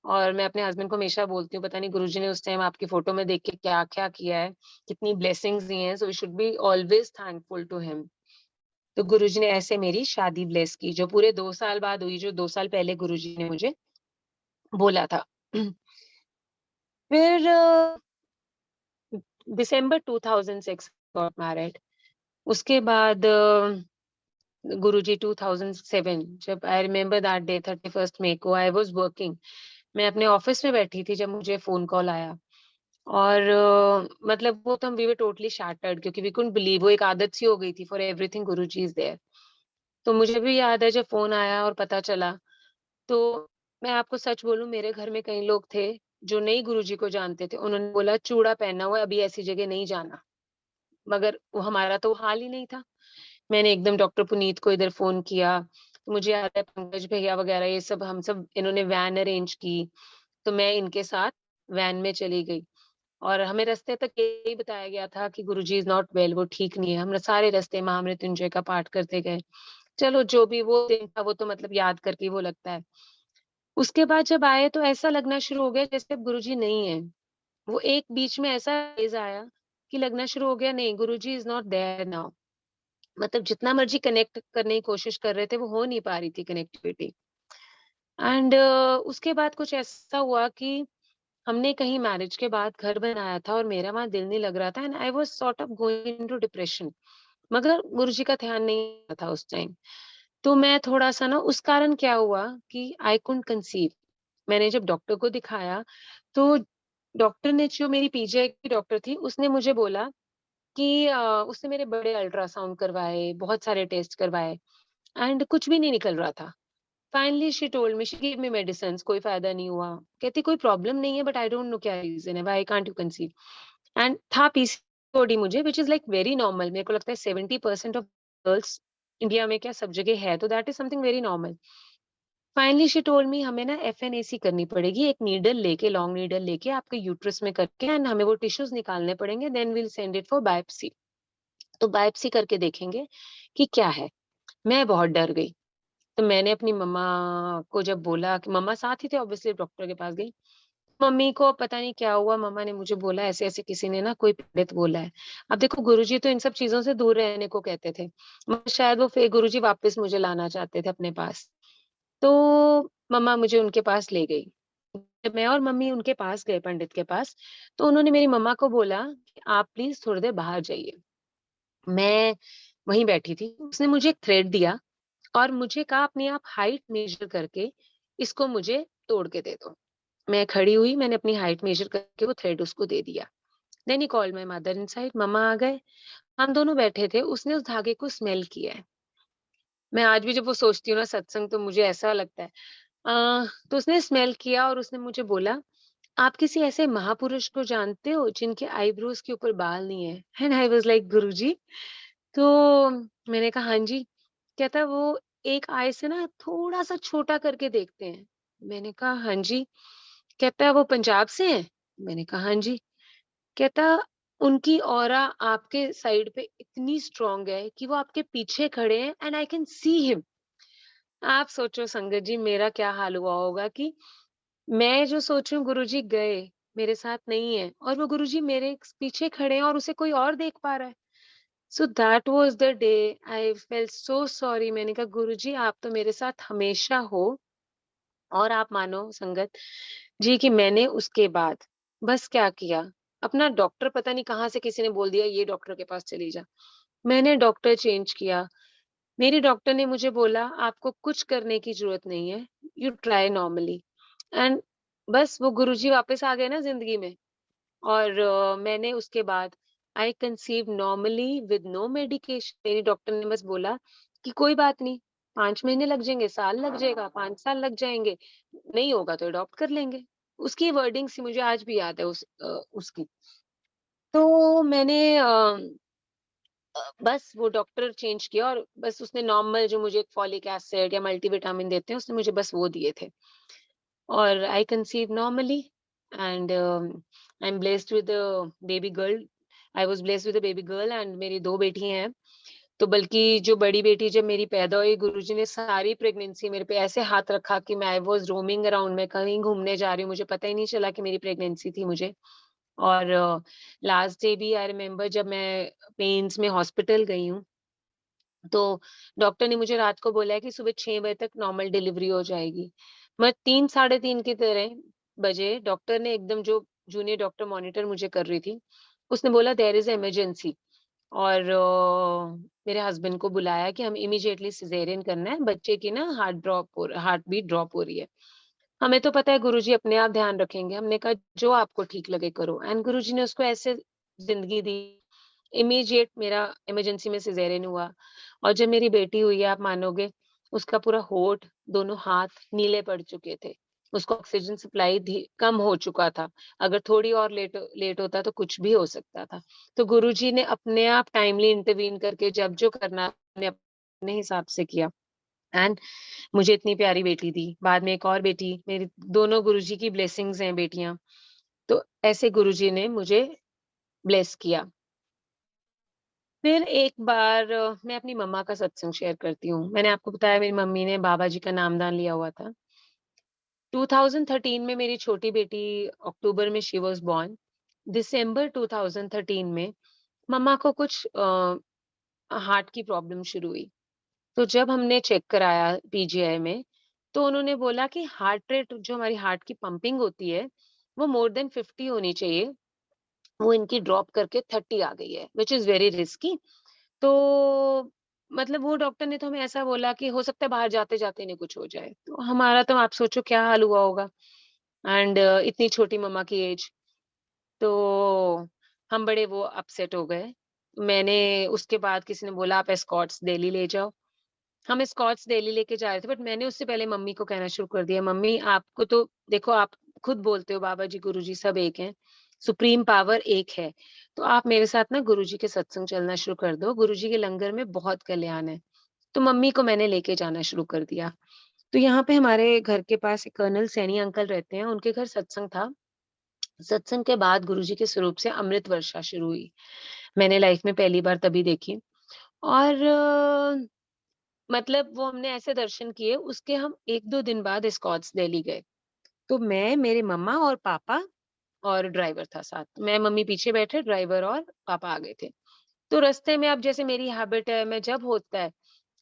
Speaker 2: और मैं अपने हस्बैंड को हमेशा बोलती हूँ पता नहीं गुरुजी ने उस टाइम आपकी फ़ोटो में देख के क्या-क्या किया है, कितनी ब्लेसिंग्स दी हैं, so we should be always thankful to him. तो गुरुजी ने ऐसे मेरी शादी ब्लेस की, जो पूरे 2 साल बाद हुई, जो 2 साल पहले गुरुजी ने मुझे बोला था। फिर दिसंबर 2006 गॉट मैरिड। उसके बाद गुरुजी 2007 जब I remember that day 31st मई को आई वाज़ वर्किंग। मैं अपने ऑफिस में बैठी थी जब मुझे फ़ोन कॉल आया और मतलब वो तो वी वर टोटली शैटर्ड क्योंकि वी कुडन्ट बिलीव वो एक आदत सी हो गई थी for everything Guruji is there. तो मुझे भी याद है जब फ़ोन आया और पता चला, तो मैं आपको सच बोलूँ मेरे घर में कई लोग थे, जो नहीं गुरुजी को जानते थे। उन्होंने बोला चूड़ा पहना हुआ है, अभी ऐसी जगह नहीं जाना। मगर वो हमारा तो हाल ही नहीं था। मैंने एकदम डॉक्टर पुनीत को इधर फ़ोन किया, तो मुझे याद है पंकज भैया वगैरह ये सब हम सब इन्होंने वैन अरेंज की, तो मैं इनके साथ वैन में चली गई। और हमें रास्ते तक यही बताया गया था कि गुरुजी इज़ नॉट वेल, वो ठीक नहीं है। हम सारे रास्ते महामृत्युंजय का पाठ करते गए। चलो जो भी वो दिन था वो तो मतलब याद करके ही वो लगता है। उसके बाद जब आए तो ऐसा लगना शुरू हो गया जैसे अब गुरुजी नहीं है। वो एक बीच में ऐसा फेज़ आया कि लगना शुरू हो गया नहीं गुरुजी इज़ नॉट देयर नाउ। मतलब जितना मर्ज़ी कनेक्ट करने की कोशिश कर रहे थे वो हो नहीं पा रही थी कनेक्टिविटी। एंड उसके बाद कुछ ऐसा हुआ कि हमने कहीं मैरिज के बाद घर बनाया था और मेरा वहाँ दिल नहीं लग रहा था and I was sort of going into depression. मगर गुरुजी का ध्यान नहीं था उस टाइम। तो मैं थोड़ा-सा ना उस कारण क्या हुआ कि आई कुडन्ट कंसीव। मैंने जब डॉक्टर को दिखाया, तो डॉक्टर ने जो मेरी पीजीआई की डॉक्टर थी, उसने मुझे बोला कि उसने मेरे बड़े अल्ट्रासाउंड करवाए, बहुत सारे टेस्ट करवाए एंड कुछ भी नहीं निकल रहा था। Finally she told me she give me medicines कोई फ़ायदा नहीं हुआ। कहती कोई प्रॉब्लम नहीं है बट आई डोंट नो क्या रीज़न है, why can't you conceive? And था पीसीओडी मुझे which is like very normal मेरे को लगता है 70% ऑफ गर्ल्स इंडिया में क्या सब जगह है, तो that is something very normal. Finally she told me हमें ना एफएनएसी करनी पड़ेगी, एक नीडल लेके लॉन्ग नीडल लेके आपके यूट्रस में करके एंड हमें वो टिश्यूज़ निकालने पड़ेंगे then we will send it for biopsy. तो बायोप्सी करके देखेंगे कि क्या है। मैं बहुत डर गई। तो मैंने अपनी मम्मा को जब बोला कि मम्मा साथ ही थे ऑब्वियसली डॉक्टर के पास गई। मम्मी को पता नहीं क्या हुआ, मम्मा ने मुझे बोला ऐसे-ऐसे किसी ने ना कोई पंडित बोला है। अब देखो गुरुजी तो इन सब चीज़ों से दूर रहने को कहते थे। मगर शायद वो फिर गुरुजी वापस मुझे लाना चाहते थे अपने पास। तो मम्मा मुझे उनके पास ले गई। जब मैं और मम्मी उनके पास गए पंडित के पास, तो उन्होंने मेरी मम्मा को बोला कि आप प्लीज़ थोड़ी देर बाहर जाइए। मैं वहीं बैठी थी। उसने मुझे एक थ्रेड दिया और मुझे कहा अपनी आप हाइट मेज़र करके इसको मुझे तोड़ के दे दो। मैं खड़ी हुई, मैंने अपनी हाइट मेज़र करके वो थ्रेड उसको दे दिया। Then he called my mother inside mamma आ गए, हम दोनों बैठे थे, उसने उस धागे को स्मेल किया है। मैं आज भी जब वो सोचती हूँ ना सत्संग तो मुझे ऐसा लगता है। तो उसने स्मेल किया और उसने मुझे बोला, "आप किसी ऐसे महापुरुष को जानते हो जिनके आईब्रोज़ के ऊपर बाल नहीं है?" एंड आई वाज़ लाइक गुरुजी? तो मैंने कहा, "हाँ जी।" कहता वो एक आई से ना थोड़ा-सा छोटा करके देखते हैं। मैंने कहा, "हाँ जी।" कहता वो पंजाब से हैं? मैंने कहा, "हाँ जी।" कहता उनकी ऑरा आपके साइड पे इतनी स्ट्रॉन्ग है कि वो आपके पीछे खड़े हैं and I can see him. आप सोचो संगत जी मेरा क्या हाल हुआ होगा कि मैं जो सोच रही हूँ गुरुजी गए, मेरे साथ नहीं है और वो गुरुजी मेरे पीछे खड़े हैं और उसे कोई और देख पा रहा है। So that was the day I felt so sorry. मैंने कहा गुरुजी आप तो मेरे साथ हमेशा हो और आप मानो संगत जी कि मैंने उसके बाद बस क्या किया, अपना डॉक्टर पता नहीं कहाँ से किसी ने बोल दिया ये डॉक्टर के पास चली जा। मैंने डॉक्टर चेंज किया। मेरी डॉक्टर ने मुझे बोला आपको कुछ करने की ज़रूरत नहीं है, यू ट्राई नॉर्मली एंड बस वो गुरुजी वापस आ गए ना ज़िंदगी में। और मैंने उसके बाद I conceive normally with no medication. मेरी डॉक्टर ने बस बोला कि कोई बात नहीं 5 महीने लग जाएँगे, साल लग जाएगा, 5 साल लग जाएँगे, नहीं होगा तो अडॉप्ट कर लेंगे। उसकी वर्डिंग सी मुझे आज भी याद है उसकी। तो मैंने बस वो डॉक्टर चेंज किया और बस उसने नॉर्मल जो मुझे फॉलिक एसिड या मल्टीविटामिन देते हैं, उसने मुझे बस वो दिए थे। और I conceive normally and I am blessed with a baby girl. I was blessed with a baby girl and मेरी 2 बेटी हैं। तो बल्कि जो बड़ी बेटी जब मेरी पैदा हुई, गुरुजी ने सारी प्रेगनेंसी मेरे पे ऐसे हाथ रखा कि मैं आई वाज़ रोमिंग अराउंड, मैं कहीं घूमने जा रही हूँ, मुझे पता ही नहीं चला कि मेरी प्रेगनेंसी थी मुझे। और लास्ट डे भी आई रिमेंबर जब मैं पेन्स में हॉस्पिटल गई हूँ, तो डॉक्टर ने मुझे रात को बोला है कि सुबह 6 बजे तक नॉर्मल डिलीवरी हो जाएगी। मैं 3 साढ़े 3 की तरह बजे डॉक्टर ने एकदम, जो जूनियर डॉक्टर मॉनिटर मुझे कर रही थी, उसने बोला देयर इज़ इमरजेंसी। और मेरे हस्बैंड को बुलाया कि हम इमीडिएटली सिज़ेरियन करना है, बच्चे की ना हार्ट बीट ड्रॉप हो रही है। हमें तो पता है गुरुजी अपने आप ध्यान रखेंगे। हमने कहा जो आपको ठीक लगे करो, एंड गुरुजी ने उसको ऐसे ज़िंदगी दी। इमीडिएट मेरा इमरजेंसी में सिज़ेरियन हुआ। और जब मेरी बेटी हुई है, आप मानोगे, उसका पूरा होंठ, दोनों हाथ नीले पड़ चुके थे। उसको ऑक्सीजन सप्लाई धी कम हो चुका था। अगर थोड़ी और लेट लेट होता तो कुछ भी हो सकता था। तो गुरुजी ने अपने आप टाइमली इंटरवीन करके जब जो करना आपने अपने हिसाब से किया, एंड मुझे इतनी प्यारी बेटी दी। बाद में एक और बेटी, मेरी दोनों गुरुजी की ब्लेसिंग्स हैं बेटियाँ। तो ऐसे गुरुजी ने मुझे ब्लेस किया। फिर एक बार मैं अपनी मम्मा का सत्संग शेयर करती हूँ। मैंने आपको बताया मेरी मम्मी ने बाबा जी का नामदान लिया हुआ था। 2013 में मेरी छोटी बेटी, अक्टूबर में शी वाज़ बोर्न। दिसंबर 2013 में मम्मा को कुछ हार्ट की प्रॉब्लम शुरू हुई। तो जब हमने चेक कराया पीजीआई में, तो उन्होंने बोला कि हार्ट रेट जो हमारी हार्ट की पंपिंग होती है, वो मोर देन 50 होनी चाहिए। वो इनकी ड्रॉप करके 30 आ गई है, व्हिच इज़ वेरी रिस्की। तो मतलब वो डॉक्टर ने तो हमें ऐसा बोला कि हो सकता है बाहर जाते-जाते इन्हें कुछ हो जाए। तो हमारा तो आप सोचो क्या हाल हुआ होगा, एंड इतनी छोटी मम्मा की एज। तो हम बड़े वो अपसेट हो गए। मैंने उसके बाद किसी ने बोला आप एस्कॉर्ट्स दिल्ली ले जाओ। हम स्कॉट्स दिल्ली लेके जा रहे थे, बट मैंने उससे पहले मम्मी को कहना शुरू कर दिया, मम्मी आपको तो देखो, आप खुद बोलते हो बाबा जी, गुरु जी सब एक हैं, सुप्रीम पावर एक है। तो आप मेरे साथ ना गुरु जी के सत्संग चलना शुरू कर दो, गुरु जी के लंगर में बहुत कल्याण है। तो मम्मी को मैंने लेके जाना शुरू कर दिया। तो यहाँ पे हमारे घर के पास एक कर्नल सैनी अंकल रहते हैं, उनके घर सत्संग था। सत्संग के बाद गुरु जी के स्वरूप से अमृत वर्षा शुरू हुई। मैंने लाइफ में पहली बार तभी देखी। और मतलब वो हमने ऐसे दर्शन किए, उसके हम 1-2 दिन बाद स्कॉट्स दिल्ली गए। तो मैं, मेरे मम्मा और पापा और ड्राइवर था साथ। मैं, मम्मी पीछे बैठे, ड्राइवर और पापा आगे थे। तो रास्ते में, अब जैसे मेरी हैबिट है, मैं जब होता है,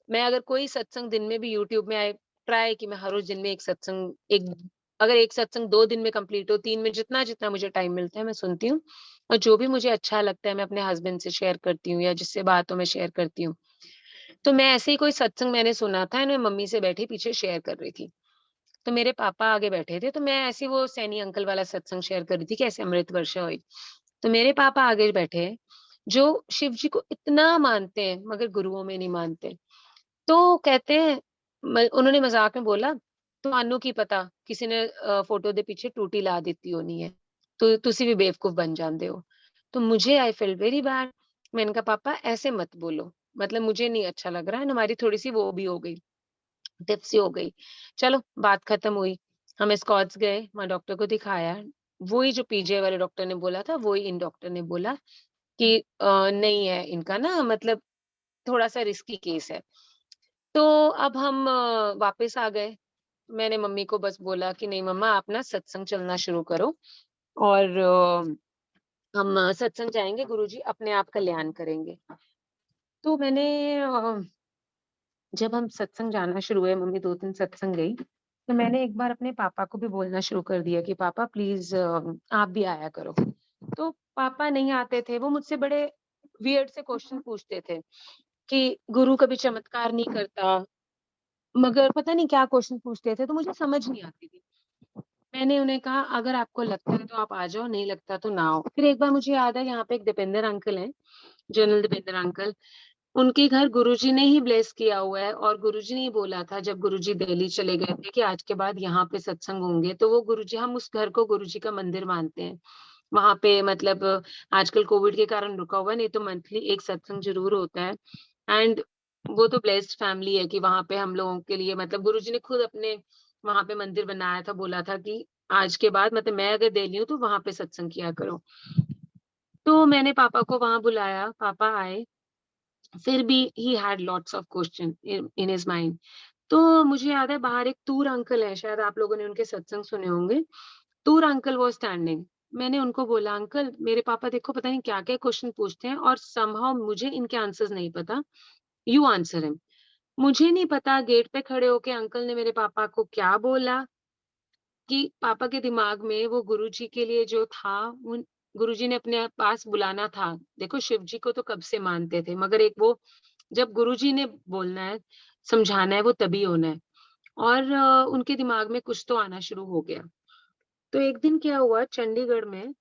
Speaker 2: मैं अगर कोई सत्संग दिन में भी यूट्यूब में आए, ट्राई कि मैं हर रोज़ दिन में एक सत्संग, एक, अगर एक सत्संग 2 दिन में कंप्लीट हो, 3 में, जितना-जितना मुझे टाइम मिलता है मैं सुनती हूँ। और जो भी मुझे अच्छा लगता है मैं अपने हस्बैंड से शेयर करती हूँ या जिससे बात हो मैं शेयर करती हूँ। तो मैं ऐसे ही कोई सत्संग मैंने सुना था, एंड मैं मम्मी से बैठी पीछे शेयर कर रही थी। तो मेरे पापा आगे बैठे थे, तो मैं ऐसे ही वो सैनी अंकल वाला सत्संग शेयर कर रही थी कि ऐसे अमृत वर्षा हुई। तो मेरे पापा आगे बैठे हैं, जो शिव जी को इतना मानते हैं मगर गुरुओं में नहीं मानते। तो कहते हैं, उन्होंने मजाक में बोला, ਤੁਹਾਨੂੰ ਕੀ पता किसी ने फोटो दे पीछे टूटी ला ਦਿੱਤੀ होनी है, तो तुसी भी बेवकूफ बन जाते हो। तो मुझे आई फील वेरी बैड। मैंने कहा पापा ऐसे मत बोलो, मतलब मुझे नहीं अच्छा लग रहा है। हमारी थोड़ी सी वो भी हो गई, टिप्सी हो गई। चलो बात खत्म हुई। हम स्कॉट्स गए, वहाँ डॉक्टर को दिखाया। वही जो पीजे वाले डॉक्टर ने बोला था, वही इन डॉक्टर ने बोला कि नहीं है इनका ना, मतलब थोड़ा सा रिस्की केस है। तो अब हम वापस आ गए। मैंने मम्मी को बस बोला कि नहीं मम्मा, आप ना सत्संग चलना शुरू करो, और हम सत्संग जाएँगे, गुरुजी अपने आप कल्याण करेंगे। तो मैंने जब हम सत्संग जाना शुरू हुए, मम्मी 2-3 सत्संग गई, तो मैंने एक बार अपने पापा को भी बोलना शुरू कर दिया कि पापा प्लीज़ आप भी आया करो। तो पापा नहीं आते थे, वो मुझसे बड़े वियर्ड से क्वेश्चन पूछते थे कि गुरु कभी चमत्कार नहीं करता, मगर पता नहीं क्या क्वेश्चन पूछते थे, तो मुझे समझ नहीं आती थी। मैंने उन्हें कहा अगर आपको लगता है तो आप आ जाओ, नहीं लगता तो ना आओ। फिर एक बार मुझे याद है, यहाँ पे एक दीपेंद्र अंकल हैं, जनरल दीपेंद्र अंकल, उनके घर गुरुजी ने ही ब्लेस किया हुआ है, और गुरुजी ने ही बोला था जब गुरुजी दिल्ली चले गए थे कि आज के बाद यहाँ पे सत्संग होंगे, तो वो गुरुजी, हम उस घर को गुरुजी का मंदिर मानते हैं। वहां पे मतलब आजकल कोविड के कारण रुका हुआ है, नहीं तो मंथली एक सत्संग जरूर होता है। एंड वो तो ब्लेस्ड फैमिली है कि वहां पे हम लोगों के लिए मतलब गुरुजी ने खुद अपने वहां पे मंदिर बनाया था, बोला था कि आज के बाद मतलब मैं अगर दिल्ली हूँ तो वहां पे सत्संग किया करो। तो मैंने पापा को वहां बुलाया, पापा आए, फिर भी he had lots of question in his mind. तो मुझे याद है बाहर एक तूर अंकल है, शायद आप लोगों ने उनके सत्संग सुने होंगे। तूर अंकल वाज स्टैंडिंग। मैंने उनको बोला, अंकल मेरे पापा देखो पता नहीं क्या-क्या क्वेश्चन पूछते हैं और समहाउ मुझे इनके आंसर्स नहीं पता, यू आंसर हिम। मुझे नहीं पता गेट पे खड़े होके अंकल ने मेरे पापा को क्या बोला कि पापा के दिमाग में वो गुरुजी के लिए जो था, उन गुरुजी ने अपने पास बुलाना था। देखो शिव जी को तो कब से मानते थे, मगर एक वो जब गुरुजी ने बोलना है, समझाना है, वो तभी होना है। और उनके दिमाग में कुछ तो आना शुरू हो गया। तो एक दिन क्या हुआ चंडीगढ़ में,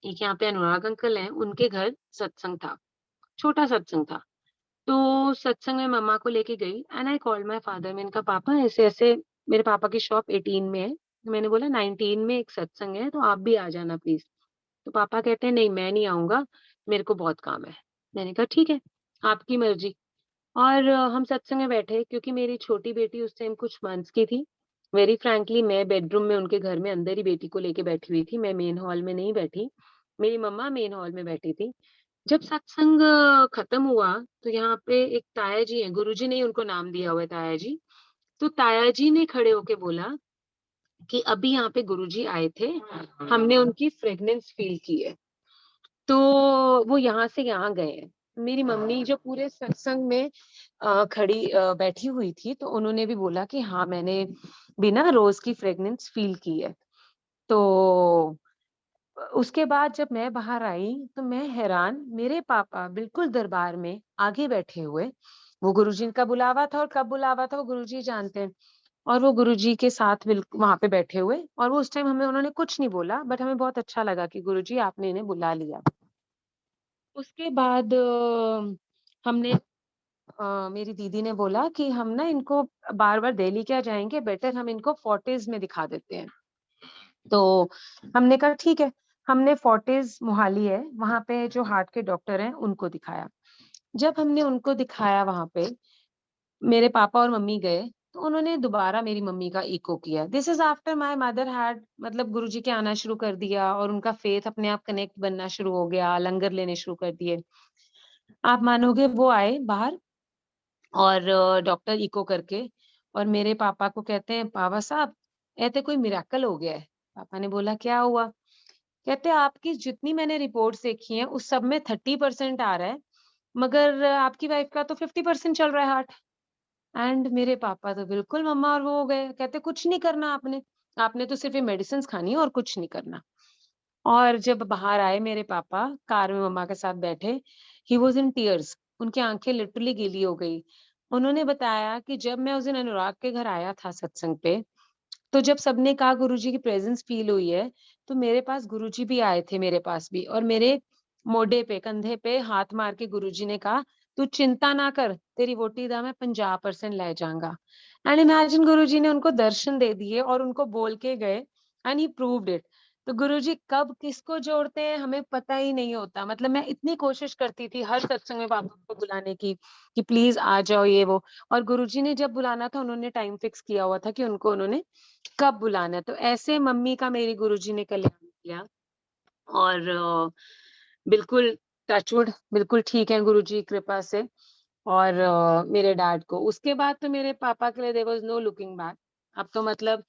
Speaker 2: एक यहाँ पे अनुराग अंकल हैं, उनके घर सत्संग था, छोटा सत्संग था। तो सत्संग में मम्मा को लेके गई and I called my father. मैंने कहा पापा ऐसे-ऐसे मेरे पापा की शॉप 18 में है। तो मैंने बोला 19 में एक सत्संग है तो आप भी आ जाना प्लीज़। तो पापा कहते हैं नहीं मैं नहीं आऊँगा, मेरे को बहुत काम है। मैंने कहा ठीक है, आपकी मर्ज़ी। और हम सत्संग में बैठे क्योंकि मेरी छोटी बेटी उस टाइम कुछ मंथ्स की थी। वेरी फ्रैंकली मैं बेडरूम में उनके घर में अंदर ही बेटी को लेके बैठी हुई थी, मैं मेन हॉल में नहीं बैठी। मेरी मम्मा मेन हॉल में बैठी थी। जब सत्संग खत्म हुआ तो यहाँ पे एक ताया जी हैं, गुरुजी ने ही उनको नाम दिया हुआ है ताया जी। तो ताया जी ने खड़े होके बोला कि अभी यहाँ पे गुरुजी आए थे, हमने उनकी फ्रेग्रेंस फील की है। तो वो यहाँ से यहाँ गए हैं। मेरी मम्मी जो पूरे सत्संग में खड़ी बैठी हुई थी, तो उन्होंने भी बोला कि हाँ, मैंने भी ना रोज़ की फ्रेग्रेंस फ़ील की है। तो उसके बाद जब मैं बाहर आई, तो मैं हैरान, मेरे पापा बिल्कुल दरबार में आगे बैठे हुए, वो गुरुजी का बुलावा था और कब बुलावा था वो गुरुजी जानते हैं। और वो गुरुजी के साथ वहाँ पे बैठे हुए और वो उस टाइम हमें उन्होंने कुछ नहीं बोला, बट हमें बहुत अच्छा लगा कि गुरुजी आपने इन्हें बुला लिया। उसके बाद हमने मेरी दीदी ने बोला कि हम ना इनको बार-बार दिल्ली क्या जाएँगे, बेटर हम इनको फोर्टिस में दिखा देते हैं। तो हमने कहा ठीक है, हमने फोर्टिस मोहाली है, वहाँ पे जो हार्ट के डॉक्टर हैं, उनको दिखाया। जब हमने उनको दिखाया वहाँ पे, मेरे पापा और मम्मी गए, तो उन्होंने दोबारा मेरी मम्मी का इको किया। This is after my mother had मतलब गुरुजी के आना शुरू कर दिया और उनका फेथ अपने आप कनेक्ट बनना शुरू हो गया, लंगर लेने शुरू कर दिए। आप मानोगे वो आए बाहर और डॉक्टर इको करके और मेरे पापा को कहते हैं, "पापा साहब, ये तो कोई मिरेकल हो गया है।" पापा ने बोला, "क्या हुआ?" कहते, "आपकी जितनी मैंने रिपोर्ट्स देखी हैं, उस सब में 30% आ रहा है, मगर आपकी वाइफ का तो 50% चल रहा है हार्ट।" एंड मेरे पापा तो बिल्कुल मम्मा और वो हो गए, कहते, "कुछ नहीं करना आपने, आपने तो सिर्फ़ ये मेडिसिन्स खानी है और कुछ नहीं करना।" और जब बाहर आए मेरे पापा, कार में मम्मा के साथ बैठे, ही वाज़ इन टीयर्स, उनकी आँखें लिटरली गीली हो गई। उन्होंने बताया कि जब मैं उस दिन अनुराग के घर आया था सत्संग पे, तो जब सबने कहा गुरुजी की प्रेज़ेंस फ़ील हुई है, तो मेरे पास गुरुजी भी आए थे मेरे पास भी और मेरे मोढे पे, कंधे पे हाथ मार के गुरुजी ने कहा, "तू चिंता ना कर, तेरी वोटी दा मैं 50% ले जाऊँगा।" एंड इमेजिन गुरुजी ने उनको दर्शन दे दिए और उनको बोल के गए एंड ही प्रूव्ड इट। तो गुरुजी कब किसको जोड़ते हैं हमें पता ही नहीं होता। मतलब मैं इतनी कोशिश करती थी हर सत्संग में पापा को बुलाने की, कि प्लीज़ आ जाओ ये वो और गुरुजी ने जब बुलाना था उन्होंने टाइम फिक्स किया हुआ था कि उनको उन्होंने कब बुलाना है, तो ऐसे मम्मी का मेरी गुरुजी ने कल्याण किया और बिल्कुल टचवुड बिल्कुल ठीक है गुरुजी की कृपा से और मेरे डैड को। उसके बाद तो मेरे पापा के लिए there was no looking back. अब तो मतलब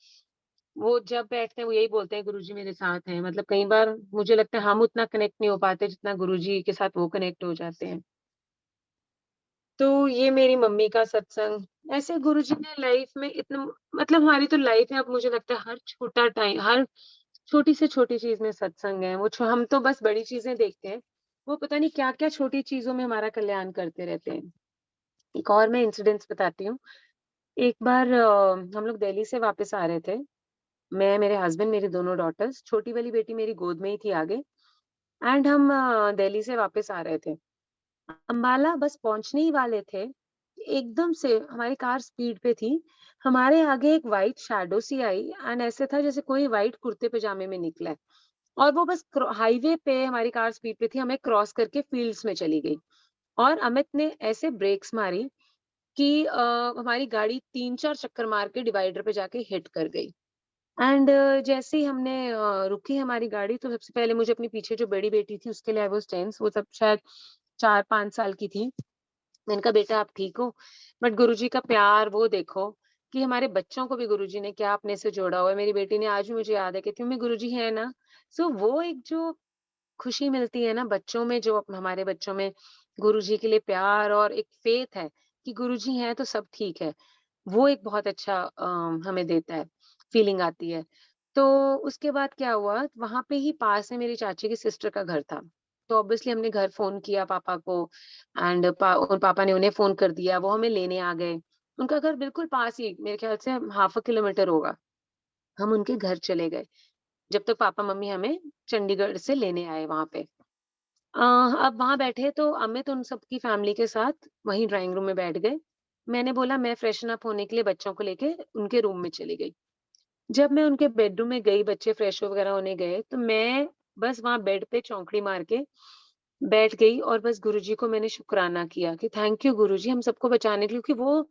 Speaker 2: वो जब बैठते हैं वो यही बोलते हैं गुरुजी मेरे साथ हैं। मतलब कई बार मुझे लगता है हम उतना कनेक्ट नहीं हो पाते जितना गुरुजी के साथ वो कनेक्ट हो जाते हैं। तो ये मेरी मम्मी का सत्संग, ऐसे गुरुजी ने लाइफ में इतना मतलब हमारी तो लाइफ है अब मुझे लगता है हर छोटा टाइम हर छोटी से छोटी चीज़ में सत्संग है। वो हम तो बस बड़ी चीज़ें देखते हैं। वो पता नहीं क्या-क्या छोटी चीज़ों में हमारा कल्याण करते रहते हैं। एक और मैं इंसिडेंस बताती हूँ। एक बार हम लोग दिल्ली से वापस आ रहे थे। मैं, मेरे हस्बैंड, मेरी दोनों डॉटर्स, छोटी वाली बेटी मेरी गोद में ही थी आगे एंड हम दिल्ली से वापस आ रहे थे। अम्बाला बस पहुँचने ही वाले थे। एकदम से हमारी कार स्पीड पे थी। हमारे आगे एक व्हाइट शैडो सी आई एंड ऐसे था जैसे कोई व्हाइट कुर्ते-पजामे में निकला है। और वो बस हाईवे पे हमारी कार स्पीड पे थी, हमें क्रॉस करके फील्ड्स में चली गई और अमित ने ऐसे ब्रेक्स मारी कि हमारी गाड़ी 3-4 चक्कर मार के डिवाइडर पे जाके हिट कर गई। एंड जैसे ही हमने रुकी हमारी गाड़ी, तो सबसे पहले मुझे अपनी पीछे जो बड़ी बेटी थी उसके लिए आई वाज़ टेंस, वो तब शायद 4-5 साल की थी। मैंने कहा बेटा आप ठीक हो? बट गुरुजी का प्यार वो देखो कि हमारे बच्चों को भी गुरुजी ने क्या अपने से जोड़ा हुआ है। मेरी बेटी ने आज भी मुझे याद है, कहती मम्मी गुरुजी है ना? सो वो एक जो खुशी मिलती है ना बच्चों में, जो हमारे बच्चों में गुरुजी के लिए प्यार और एक फ़ेथ है कि गुरुजी हैं तो सब ठीक है। वो एक बहुत अच्छा हमें देता है, फीलिंग आती है। तो उसके बाद क्या हुआ, वहाँ पे ही पास में मेरी चाची की सिस्टर का घर था। तो ऑब्वियसली हमने घर फ़ोन किया पापा को एंड पापा ने उन्हें फ़ोन कर दिया, वो हमें लेने आ गए। उनका घर बिल्कुल पास ही, मेरे ख़्याल से हाफ अ किलोमीटर होगा। हम उनके घर चले गए, जब तक पापा-मम्मी हमें चंडीगढ़ से लेने आए वहाँ पे। अब वहाँ बैठे तो अमित उन सबकी फैमिली के साथ वहीं ड्राइंग रूम में बैठ गए। मैंने बोला मैं फ्रेशन अप होने के लिए बच्चों को लेके उनके रूम में चली गई। जब मैं उनके बेडरूम में गई, बच्चे फ्रेश वगैरह होने गए, तो मैं बस वहाँ बेड पे चौंकड़ी मार के बैठ गई और बस गुरुजी को मैंने शुकराना किया कि थैंक यू गुरुजी हम सबको बचाने के लिए, क्योंकि वो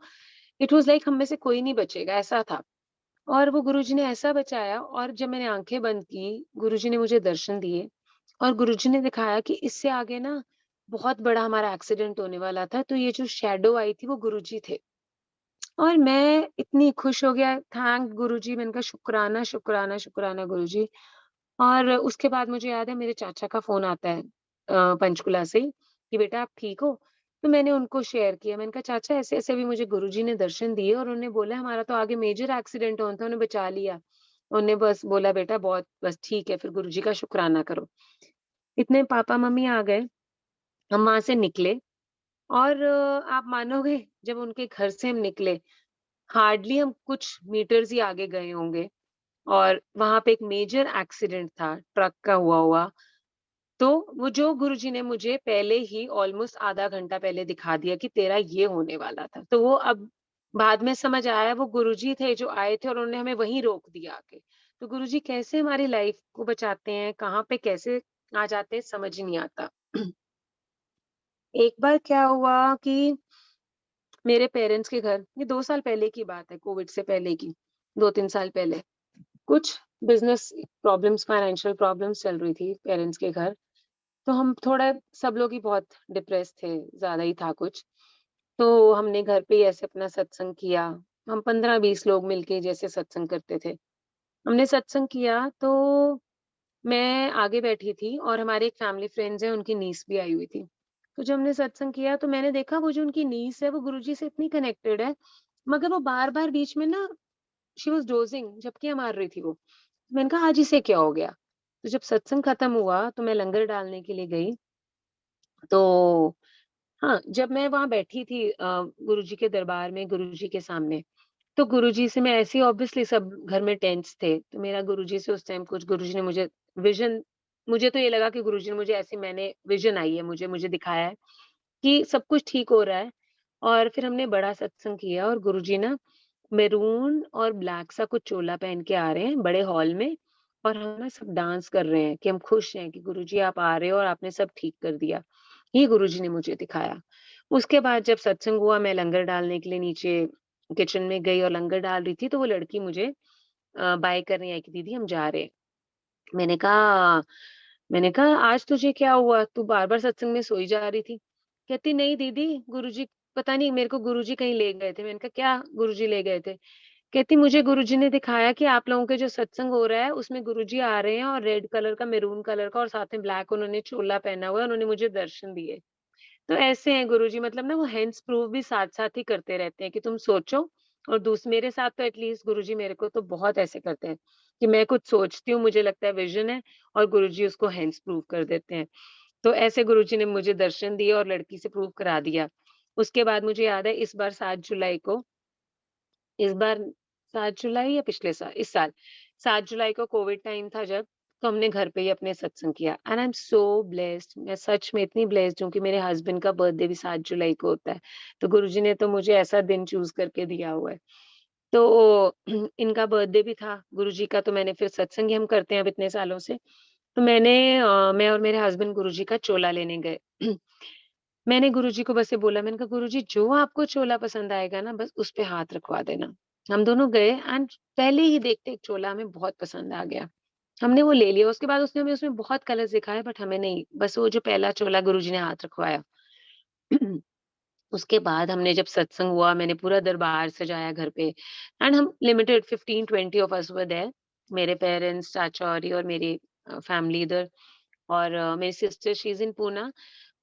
Speaker 2: इट वाज़ लाइक हम में से कोई नहीं बचेगा, ऐसा था। और वो गुरुजी ने ऐसा बचाया, और जब मैंने आँखें बंद की, गुरुजी ने मुझे दर्शन दिए और गुरुजी ने दिखाया कि इससे आगे ना बहुत बड़ा हमारा एक्सीडेंट होने वाला था, तो ये जो शैडो आई थी वो गुरुजी थे। और मैं इतनी खुश हो गया, थैंक गुरुजी, मैंने कहा शुकराना, शुकराना, शुकराना गुरुजी। और उसके बाद मुझे याद है मेरे चाचा का फ़ोन आता है पंचकुला से ही कि बेटा आप ठीक हो? तो मैंने उनको शेयर किया, मैंने कहा चाचा ऐसे-ऐसे भी मुझे गुरुजी ने दर्शन दिए और उन्होंने बोला हमारा तो आगे मेजर एक्सीडेंट होना था, उन्हें बचा लिया। उन्होंने बस बोला बेटा बहुत बस ठीक है, फिर गुरुजी का शुकराना करो। इतने पापा-मम्मी आ गए, हम वहाँ से निकले और आप मानोगे जब उनके घर से हम निकले, हार्डली हम कुछ मीटर्स ही आगे गए होंगे और वहाँ पे एक मेजर एक्सीडेंट था, ट्रक का हुआ। तो वो जो गुरुजी ने मुझे पहले ही ऑलमोस्ट आधा घंटा पहले दिखा दिया कि तेरा ये होने वाला था। तो वो अब बाद में समझ आया, वो गुरुजी थे जो आए थे और उन्होंने हमें वहीं रोक दिया आके। तो गुरुजी कैसे हमारी लाइफ को बचाते हैं, कहाँ पे कैसे आ जाते हैं समझ ही नहीं आता। एक बार क्या हुआ कि मेरे पेरेंट्स के घर, ये 2 साल पहले की बात है, कोविड से पहले की, 2-3 साल पहले। कुछ बिज़नेस प्रॉब्लम्स, फाइनेंशियल प्रॉब्लम्स चल रही थी पेरेंट्स के घर। तो हम थोड़ा सब लोग ही बहुत डिप्रेस थे, ज़्यादा ही था कुछ। तो हमने घर पे ही ऐसे अपना सत्संग किया। हम 15-20 लोग मिलके जैसे सत्संग करते थे। हमने सत्संग किया तो मैं आगे बैठी थी और हमारे एक फैमिली फ्रेंड्स हैं, उनकी नीस भी आई हुई थी। तो जब हमने सत्संग किया तो मैंने देखा वो जो उनकी नीस है वो गुरुजी से इतनी कनेक्टेड है, मगर वो बार-बार बीच में ना शी वाज़ डोज़िंग, झपकियाँ मार रही थी वो। मैंने कहा आज इसे क्या हो गया? तो जब सत्संग खत्म हुआ तो मैं लंगर डालने के लिए गई, तो हाँ, जब मैं वहाँ बैठी थी गुरुजी के दरबार में, गुरुजी के सामने, तो गुरुजी से मैं ऐसे ही ऑब्वियसली सब घर में टेंस थे, तो मेरा गुरुजी से उस टाइम कुछ गुरुजी ने मुझे विज़न, मुझे तो ये लगा कि गुरुजी ने मुझे ऐसी मैंने विज़न आई है मुझे दिखाया है कि सब कुछ ठीक हो रहा है। और फिर हमने बड़ा सत्संग किया और गुरुजी ना मैरून और ब्लैक सा कुछ चोला पहन के आ रहे हैं बड़े हॉल में और हम ना सब डांस कर रहे हैं कि हम खुश हैं कि गुरुजी आप आ रहे हो और आपने सब ठीक कर दिया। ये गुरुजी ने मुझे दिखाया। उसके बाद जब सत्संग हुआ मैं लंगर डालने के लिए नीचे किचन में गई और लंगर डाल रही थी तो वो लड़की मुझे बाय करने आई कि दीदी हम जा रहे हैं। मैंने कहा मैंने कहा आज तुझे क्या हुआ? तू बार-बार सत्संग में सोई जा रही थी। कहती नहीं दीदी गुरुजी पता नहीं मेरे को गुरुजी कहीं ले गए थे। मैंने कहा क्या गुरुजी ले गए थे? कहती मुझे गुरुजी ने दिखाया कि आप लोगों के जो सत्संग हो रहा है उसमें गुरुजी आ रहे हैं और रेड कलर का, मैरून कलर का और साथ में ब्लैक उन्होंने चोला पहना हुआ है, उन्होंने मुझे दर्शन दिए। तो ऐसे हैं गुरुजी, मतलब ना वो हेंस प्रूफ भी साथ-साथ ही करते रहते हैं कि तुम सोचो और मेरे साथ तो एटलीस्ट गुरुजी मेरे को तो बहुत ऐसे करते हैं कि मैं कुछ सोचती हूँ, मुझे लगता है विज़न है और गुरुजी उसको हेंस प्रूफ कर देते हैं। तो ऐसे गुरुजी ने मुझे दर्शन दिए और लड़की से प्रूव करा दिया। उसके बाद मुझे याद है इस बार 7 जुलाई या पिछले साल, इस साल 7 जुलाई को कोविड टाइम था जब, तो हमने घर पे ही अपने सत्संग किया and I am so blessed, मैं सच में इतनी ब्लेस्ड हूँ कि मेरे हस्बैंड का बर्थडे भी 7 जुलाई को होता है। तो गुरुजी ने तो मुझे ऐसा दिन चूज़ करके दिया हुआ है। तो इनका बर्थडे भी था गुरुजी का, तो मैंने फिर सत्संग ही हम करते हैं अब इतने सालों से। तो मैं और मेरे हस्बैंड गुरुजी का चोला लेने गए। मैंने गुरुजी को बस ये बोला, मैंने कहा गुरुजी जो आपको चोला पसंद आएगा ना बस उस पे हाथ रखवा देना। हम दोनों गए एंड पहले ही देखते एक चोला हमें बहुत पसंद आ गया। हमने वो ले लिया, उसके बाद उसने हमें उसमें बहुत कलर्स दिखाए बट हमें नहीं, बस वो जो पहला चोला गुरुजी ने हाथ रखवाया। उसके बाद हमने जब सत्संग हुआ, मैंने पूरा दरबार सजाया घर पे एंड हम limited 15-20 of us were there. मेरे पेरेंट्स, चाचा औरी और मेरी फैमिली इधर, और मेरी sister she is in Poona,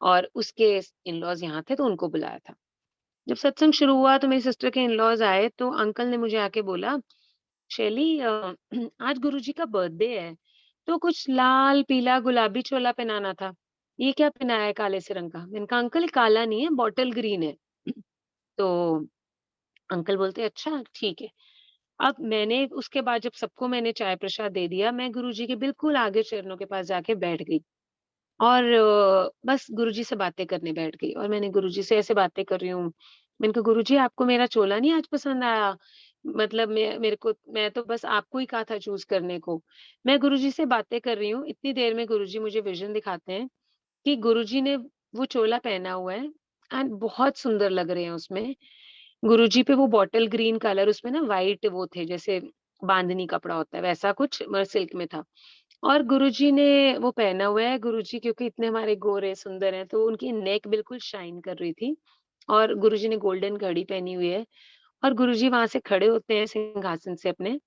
Speaker 2: और उसके इन-लॉज़ यहाँ थे तो उनको बुलाया था। जब सत्संग शुरू हुआ तो मेरी सिस्टर के इन-लॉज़ आए तो अंकल ने मुझे आके बोला, "शैली आज गुरुजी का बर्थडे है, तो कुछ लाल, पीला, गुलाबी चोला पहनाना था। ये क्या पहनाया है काले से रंग का?" मैंने कहा, "अंकल ये काला नहीं है, बॉटल ग्रीन है।" तो अंकल बोलते, "अच्छा, ठीक है।" अब मैंने उसके बाद जब सबको मैंने चाय प्रसाद दे दिया, मैं गुरुजी के बिल्कुल आगे चरणों के पास जाके बैठ गई और बस गुरुजी से बातें करने बैठ गई और मैंने गुरुजी से ऐसे बातें कर रही हूँ। मैंने कहा, "गुरुजी आपको मेरा चोला नहीं आज पसंद आया? मतलब मैं तो बस आपको ही कहा था चूज़ करने को।" मैं गुरुजी से बातें कर रही हूँ, इतनी देर में गुरुजी मुझे विज़न दिखाते हैं कि गुरुजी ने वो चोला पहना हुआ है एंड बहुत सुंदर लग रहे हैं उसमें। गुरुजी पे वो बॉटल ग्रीन कलर, उसमें ना व्हाइट वो थे जैसे बांधनी कपड़ा होता है वैसा कुछ मगर सिल्क में था। और गुरुजी ने वो पहना हुआ है, गुरुजी क्योंकि इतने हमारे गोरे सुंदर हैं तो उनकी नेक बिल्कुल शाइन कर रही थी और गुरुजी ने गोल्डन घड़ी पहनी हुई है और गुरुजी वहां से खड़े होते हैं सिंहासन से अपने,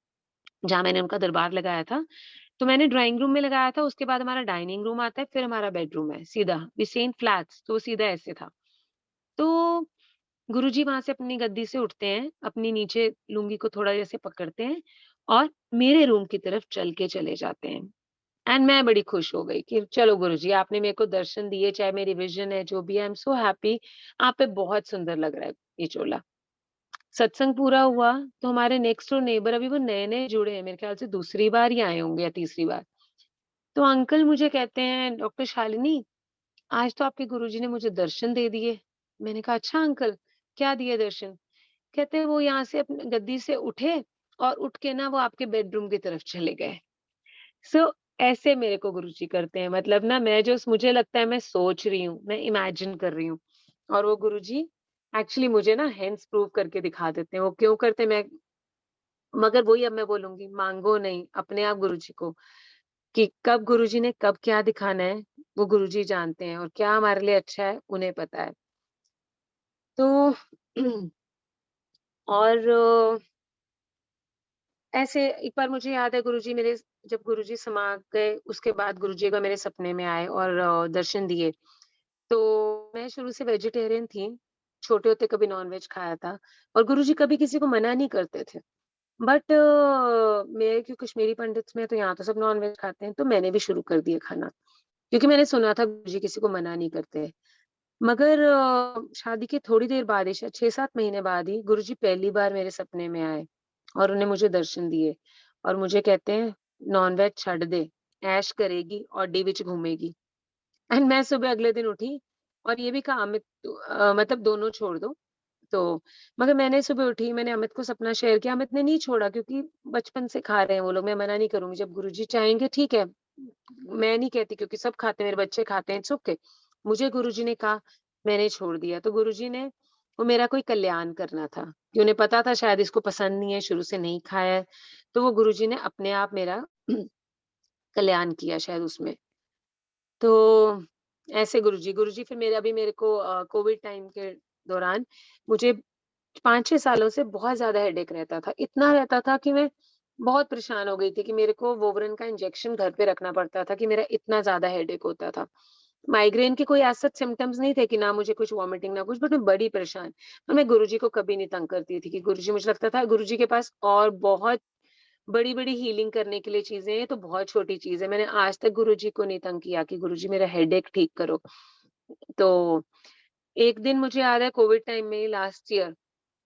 Speaker 2: जहाँ मैंने उनका दरबार लगाया था। तो मैंने ड्राइंग रूम में लगाया था, उसके बाद हमारा डाइनिंग रूम आता है, फिर हमारा बेडरूम है सीधा, वी स्टे इन फ्लैट्स, तो सीधा ऐसे था। तो गुरुजी वहाँ से अपनी गद्दी से उठते हैं, अपनी नीचे लुंगी को थोड़ा जैसे पकड़ते हैं और मेरे रूम की तरफ चल के चले जाते हैं। एंड मैं बड़ी खुश हो गई कि चलो गुरुजी आपने मेरे को दर्शन दिए, चाहे मेरी विज़न है, जो भी है, आई एम सो हैप्पी, आप पे बहुत सुंदर लग रहा है ये चोला। सत्संग पूरा हुआ, तो हमारे नेक्स्ट डोर नेबर अभी वो नए-नए जुड़े हैं, मेरे ख्याल से दूसरी बार ही आए होंगे या तीसरी बार। तो अंकल मुझे कहते हैं, "डॉक्टर शालिनी, आज तो आपके गुरुजी ने मुझे दर्शन दे दिए।" मैंने कहा, "अच्छा अंकल, क्या दिए दर्शन?" कहते हैं, "वो यहाँ से अपनी गद्दी से उठे और उठ के ना वो आपके बेडरूम की तरफ चले गए।" सो ऐसे मेरे को गुरुजी करते हैं, मतलब ना मैं जो मुझे लगता है मैं सोच रही हूँ, मैं इमेजिन कर रही हूँ और वो गुरुजी एक्चुअली मुझे ना हेंस प्रूव करके दिखा देते हैं। वो क्यों करते हैं मैं, मगर वही अब मैं बोलूँगी, माँगो नहीं, अपने आप गुरुजी को, कि कब गुरुजी ने कब क्या दिखाना है, वो गुरुजी जानते हैं और क्या हमारे लिए अच्छा है, उन्हें पता है। तो और ऐसे एक बार मुझे याद है गुरुजी मेरे, जब गुरुजी समा गए उसके बाद गुरुजी का मेरे सपने में आए और दर्शन दिए। तो मैं शुरू से वेजिटेरियन थी, छोटे होते कभी नॉन-वेज खाया था और गुरुजी कभी किसी को मना नहीं करते थे। बट मेरे क्यों कश्मीरी पंडित्स में तो यहाँ तो सब नॉन-वेज खाते हैं, तो मैंने भी शुरू कर दिया खाना। क्योंकि मैंने सुना था गुरुजी किसी को मना नहीं करते। मगर शादी के थोड़ी देर बाद ही, शायद 6-7 महीने बाद ही गुरुजी पहली बार मेरे सपने में आए और उन्हें मुझे दर्शन दिए और मुझे कहते हैं, "नॉन-वेज छड्ड दे, ऐश करेगी और डी विच घूमेगी।" एंड मैं सुबह अगले दिन उठी और ये भी कहा, "अमित मतलब दोनों छोड़ दो।" तो मगर मैंने सुबह उठी, मैंने अमित को सपना शेयर किया, अमित ने नहीं छोड़ा क्योंकि बचपन से खा रहे हैं वो लोग, मैं मना नहीं करूँगी, जब गुरुजी चाहेंगे ठीक है। मैं नहीं कहती क्योंकि सब खाते हैं, मेरे बच्चे खाते हैं, इट्स ओके। मुझे गुरुजी ने कहा, मैंने छोड़ दिया। तो गुरुजी ने वो मेरा कोई कल्याण करना था, कि उन्हें पता था शायद इसको पसंद नहीं है, शुरू से नहीं खाया है, तो वो गुरुजी ने अपने आप मेरा कल्याण किया शायद उसमें। तो ऐसे गुरुजी गुरुजी फिर मेरे को कोविड टाइम के दौरान मुझे 5-6 सालों से बहुत ज़्यादा हेडेक रहता था। इतना रहता था कि मैं बहुत परेशान हो गई थी कि मेरे को वोवरन का इंजेक्शन घर पे रखना पड़ता था कि मेरा इतना ज़्यादा हेडेक होता था। माइग्रेन के कोई एज़ सच सिम्पटम्स नहीं थे कि ना मुझे कुछ वॉमिटिंग ना कुछ, बट मैं बड़ी परेशान। पर मैं गुरुजी को कभी नहीं तंग करती थी कि गुरुजी, मुझे लगता था गुरुजी के पास और बहुत बड़ी-बड़ी हीलिंग करने के लिए चीज़ें हैं, ये तो बहुत छोटी चीज़ है। मैंने आज तक गुरुजी को नहीं तंग किया कि गुरुजी मेरा हेडेक ठीक करो। तो एक दिन मुझे याद है कोविड टाइम में लास्ट ईयर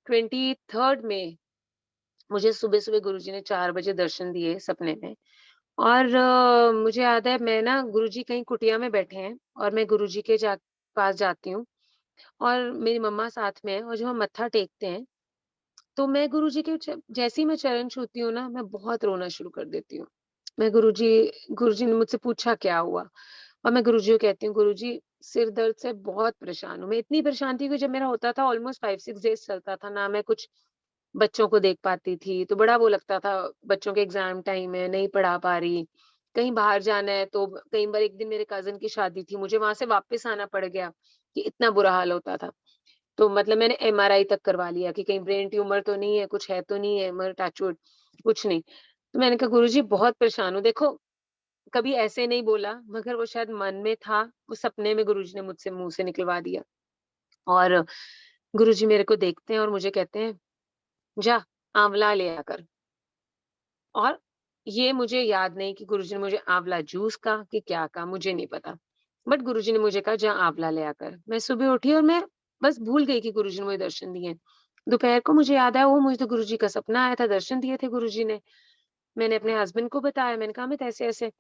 Speaker 2: 23rd में मुझे सुबह-सुबह गुरुजी ने 4 बजे दर्शन दिए सपने में और मुझे याद है मैं ना, गुरुजी कहीं कुटिया में बैठे हैं और मैं गुरुजी के पास जाती हूँ और मेरी मम्मा साथ में है और जब हम मत्था टेकते हैं, तो मैं गुरुजी के जैसे ही मैं चरण छूती हूँ ना, मैं बहुत रोना शुरू कर देती हूँ। मैं गुरुजी ने मुझसे पूछा क्या हुआ? और मैं गुरुजी को कहती हूँ, गुरुजी सिर दर्द से बहुत परेशान हूँ। मैं इतनी परेशान थी कि जब मेरा होता था ऑलमोस्ट 5-6 डेज़ चलता था, ना मैं कुछ बच्चों को देख पाती थी, तो बड़ा वो लगता था, बच्चों के एग्ज़ाम टाइम है, नहीं पढ़ा पा रही। कहीं बाहर जाना है तो कई बार, एक दिन मेरे कज़िन की शादी थी, मुझे वहाँ से वापस आना पड़ गया, कि इतना बुरा हाल होता था। तो मतलब मैंने एमआरआई तक करवा लिया कि कहीं ब्रेन ट्यूमर तो नहीं है, कुछ है तो नहीं है, मगर टच वुड कुछ नहीं। तो मैंने कहा, गुरुजी बहुत परेशान हूँ। देखो, कभी ऐसे नहीं बोला, मगर वो शायद मन में था, वो सपने में गुरुजी ने मुझसे मुँह से निकलवा दिया। और गुरुजी मेरे को देखते हैं और मुझे कहते हैं, "जा, आँवला ले आकर।" और ये मुझे याद नहीं कि गुरुजी ने मुझे आँवला जूस कहा कि क्या कहा, मुझे नहीं पता। बट गुरुजी ने मुझे कहा, "जा आँवला ले आकर।" मैं सुबह उठी और मैं बस भूल गई कि गुरुजी ने मुझे दर्शन दिए हैं। दोपहर को मुझे याद आया, ओह! मुझे तो गुरुजी का सपना आया था, दर्शन दिए थे गुरुजी ने। मैंने अपने हस्बैंड को बताया, मैंने कहा, "अमित ऐसे-ऐसे।"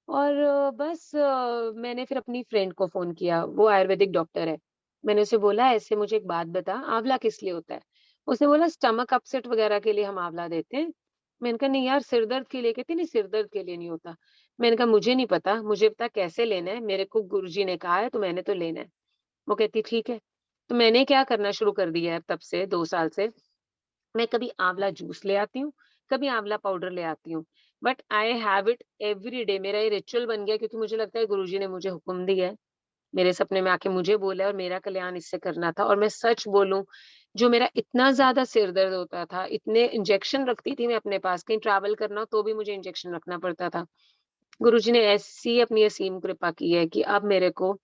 Speaker 2: और मैंने फिर अपनी फ्रेंड को फ़ोन किया, वो आयुर्वेदिक डॉक्टर है। मैंने उसे बोला, "ऐसे मुझे एक बात बता, आँवला किस लिए होता है?" उसने बोला, "स्टमक अपसेट वगैरह के लिए हम आँवला देते हैं।" मैंने कहा, "नहीं यार, सिर दर्द के लिए।" कहती, "नहीं, सिर दर्द के लिए नहीं होता।" मैंने कहा, "मुझे नहीं पता, मुझे बता कैसे लेना है? मेरे को गुरुजी ने कहा है, तो मैंने तो लेना है।" वो कहती, "ठीक है।" तो मैंने क्या करना शुरू कर दिया है तब से 2 साल से, मैं कभी आँवला जूस ले आती हूँ, कभी आँवला पाउडर ले आती हूँ। But I have it every day, मेरा ये रिचुअल बन गया, क्योंकि मुझे लगता है गुरुजी ने मुझे हुक्म दिया है। मेरे सपने में आके मुझे बोला है और मेरा कल्याण इससे करना था। और मैं सच बोलूँ, जो मेरा इतना ज़्यादा सिर दर्द होता था, इतने इंजेक्शन रखती थी मैं अपने पास, कहीं ट्रैवल करना हो तो भी मुझे इंजेक्शन रखना पड़ता था। गुरुजी ने ऐसी अपनी असीम कृपा की है कि अब मेरे को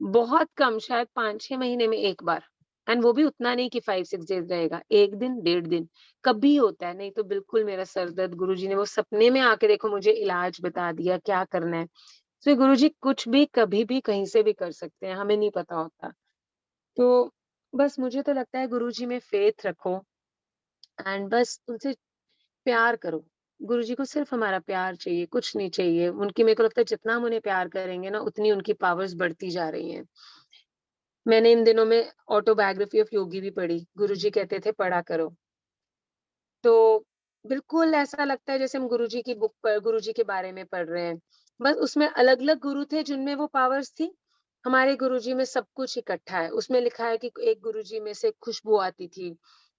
Speaker 2: बहुत कम, शायद 5-6 महीने में 1 बार, एंड वो भी उतना नहीं कि 5-6 डेज़ रहेगा, 1 दिन, डेढ़ दिन, कभी होता है, नहीं तो बिल्कुल मेरा सर दर्द, गुरुजी ने वो सपने में आके देखो मुझे इलाज बता दिया, क्या करना है। तो गुरुजी कुछ भी, कभी भी, कहीं से भी कर सकते हैं, हमें नहीं पता होता। तो बस मुझे तो लगता है गुरुजी में फ़ेथ रखो, एंड बस उनसे प्यार करो। गुरुजी को सिर्फ़ हमारा प्यार चाहिए, कुछ नहीं चाहिए। उनकी, मेरे को लगता है जितना हम उन्हें प्यार करेंगे ना, उतनी उनकी पावर्स बढ़ती जा रही हैं। मैंने इन दिनों में ऑटोबायोग्राफी ऑफ योगी भी पढ़ी। गुरुजी कहते थे पढ़ा करो। तो बिल्कुल ऐसा लगता है जैसे हम गुरुजी की बुक पर गुरुजी के बारे में पढ़ रहे हैं। बस उसमें अलग-अलग गुरु थे जिनमें वो पावर्स थी। हमारे गुरुजी में सब कुछ इकट्ठा है। उसमें लिखा है कि एक गुरुजी में से खुशबू आती थी।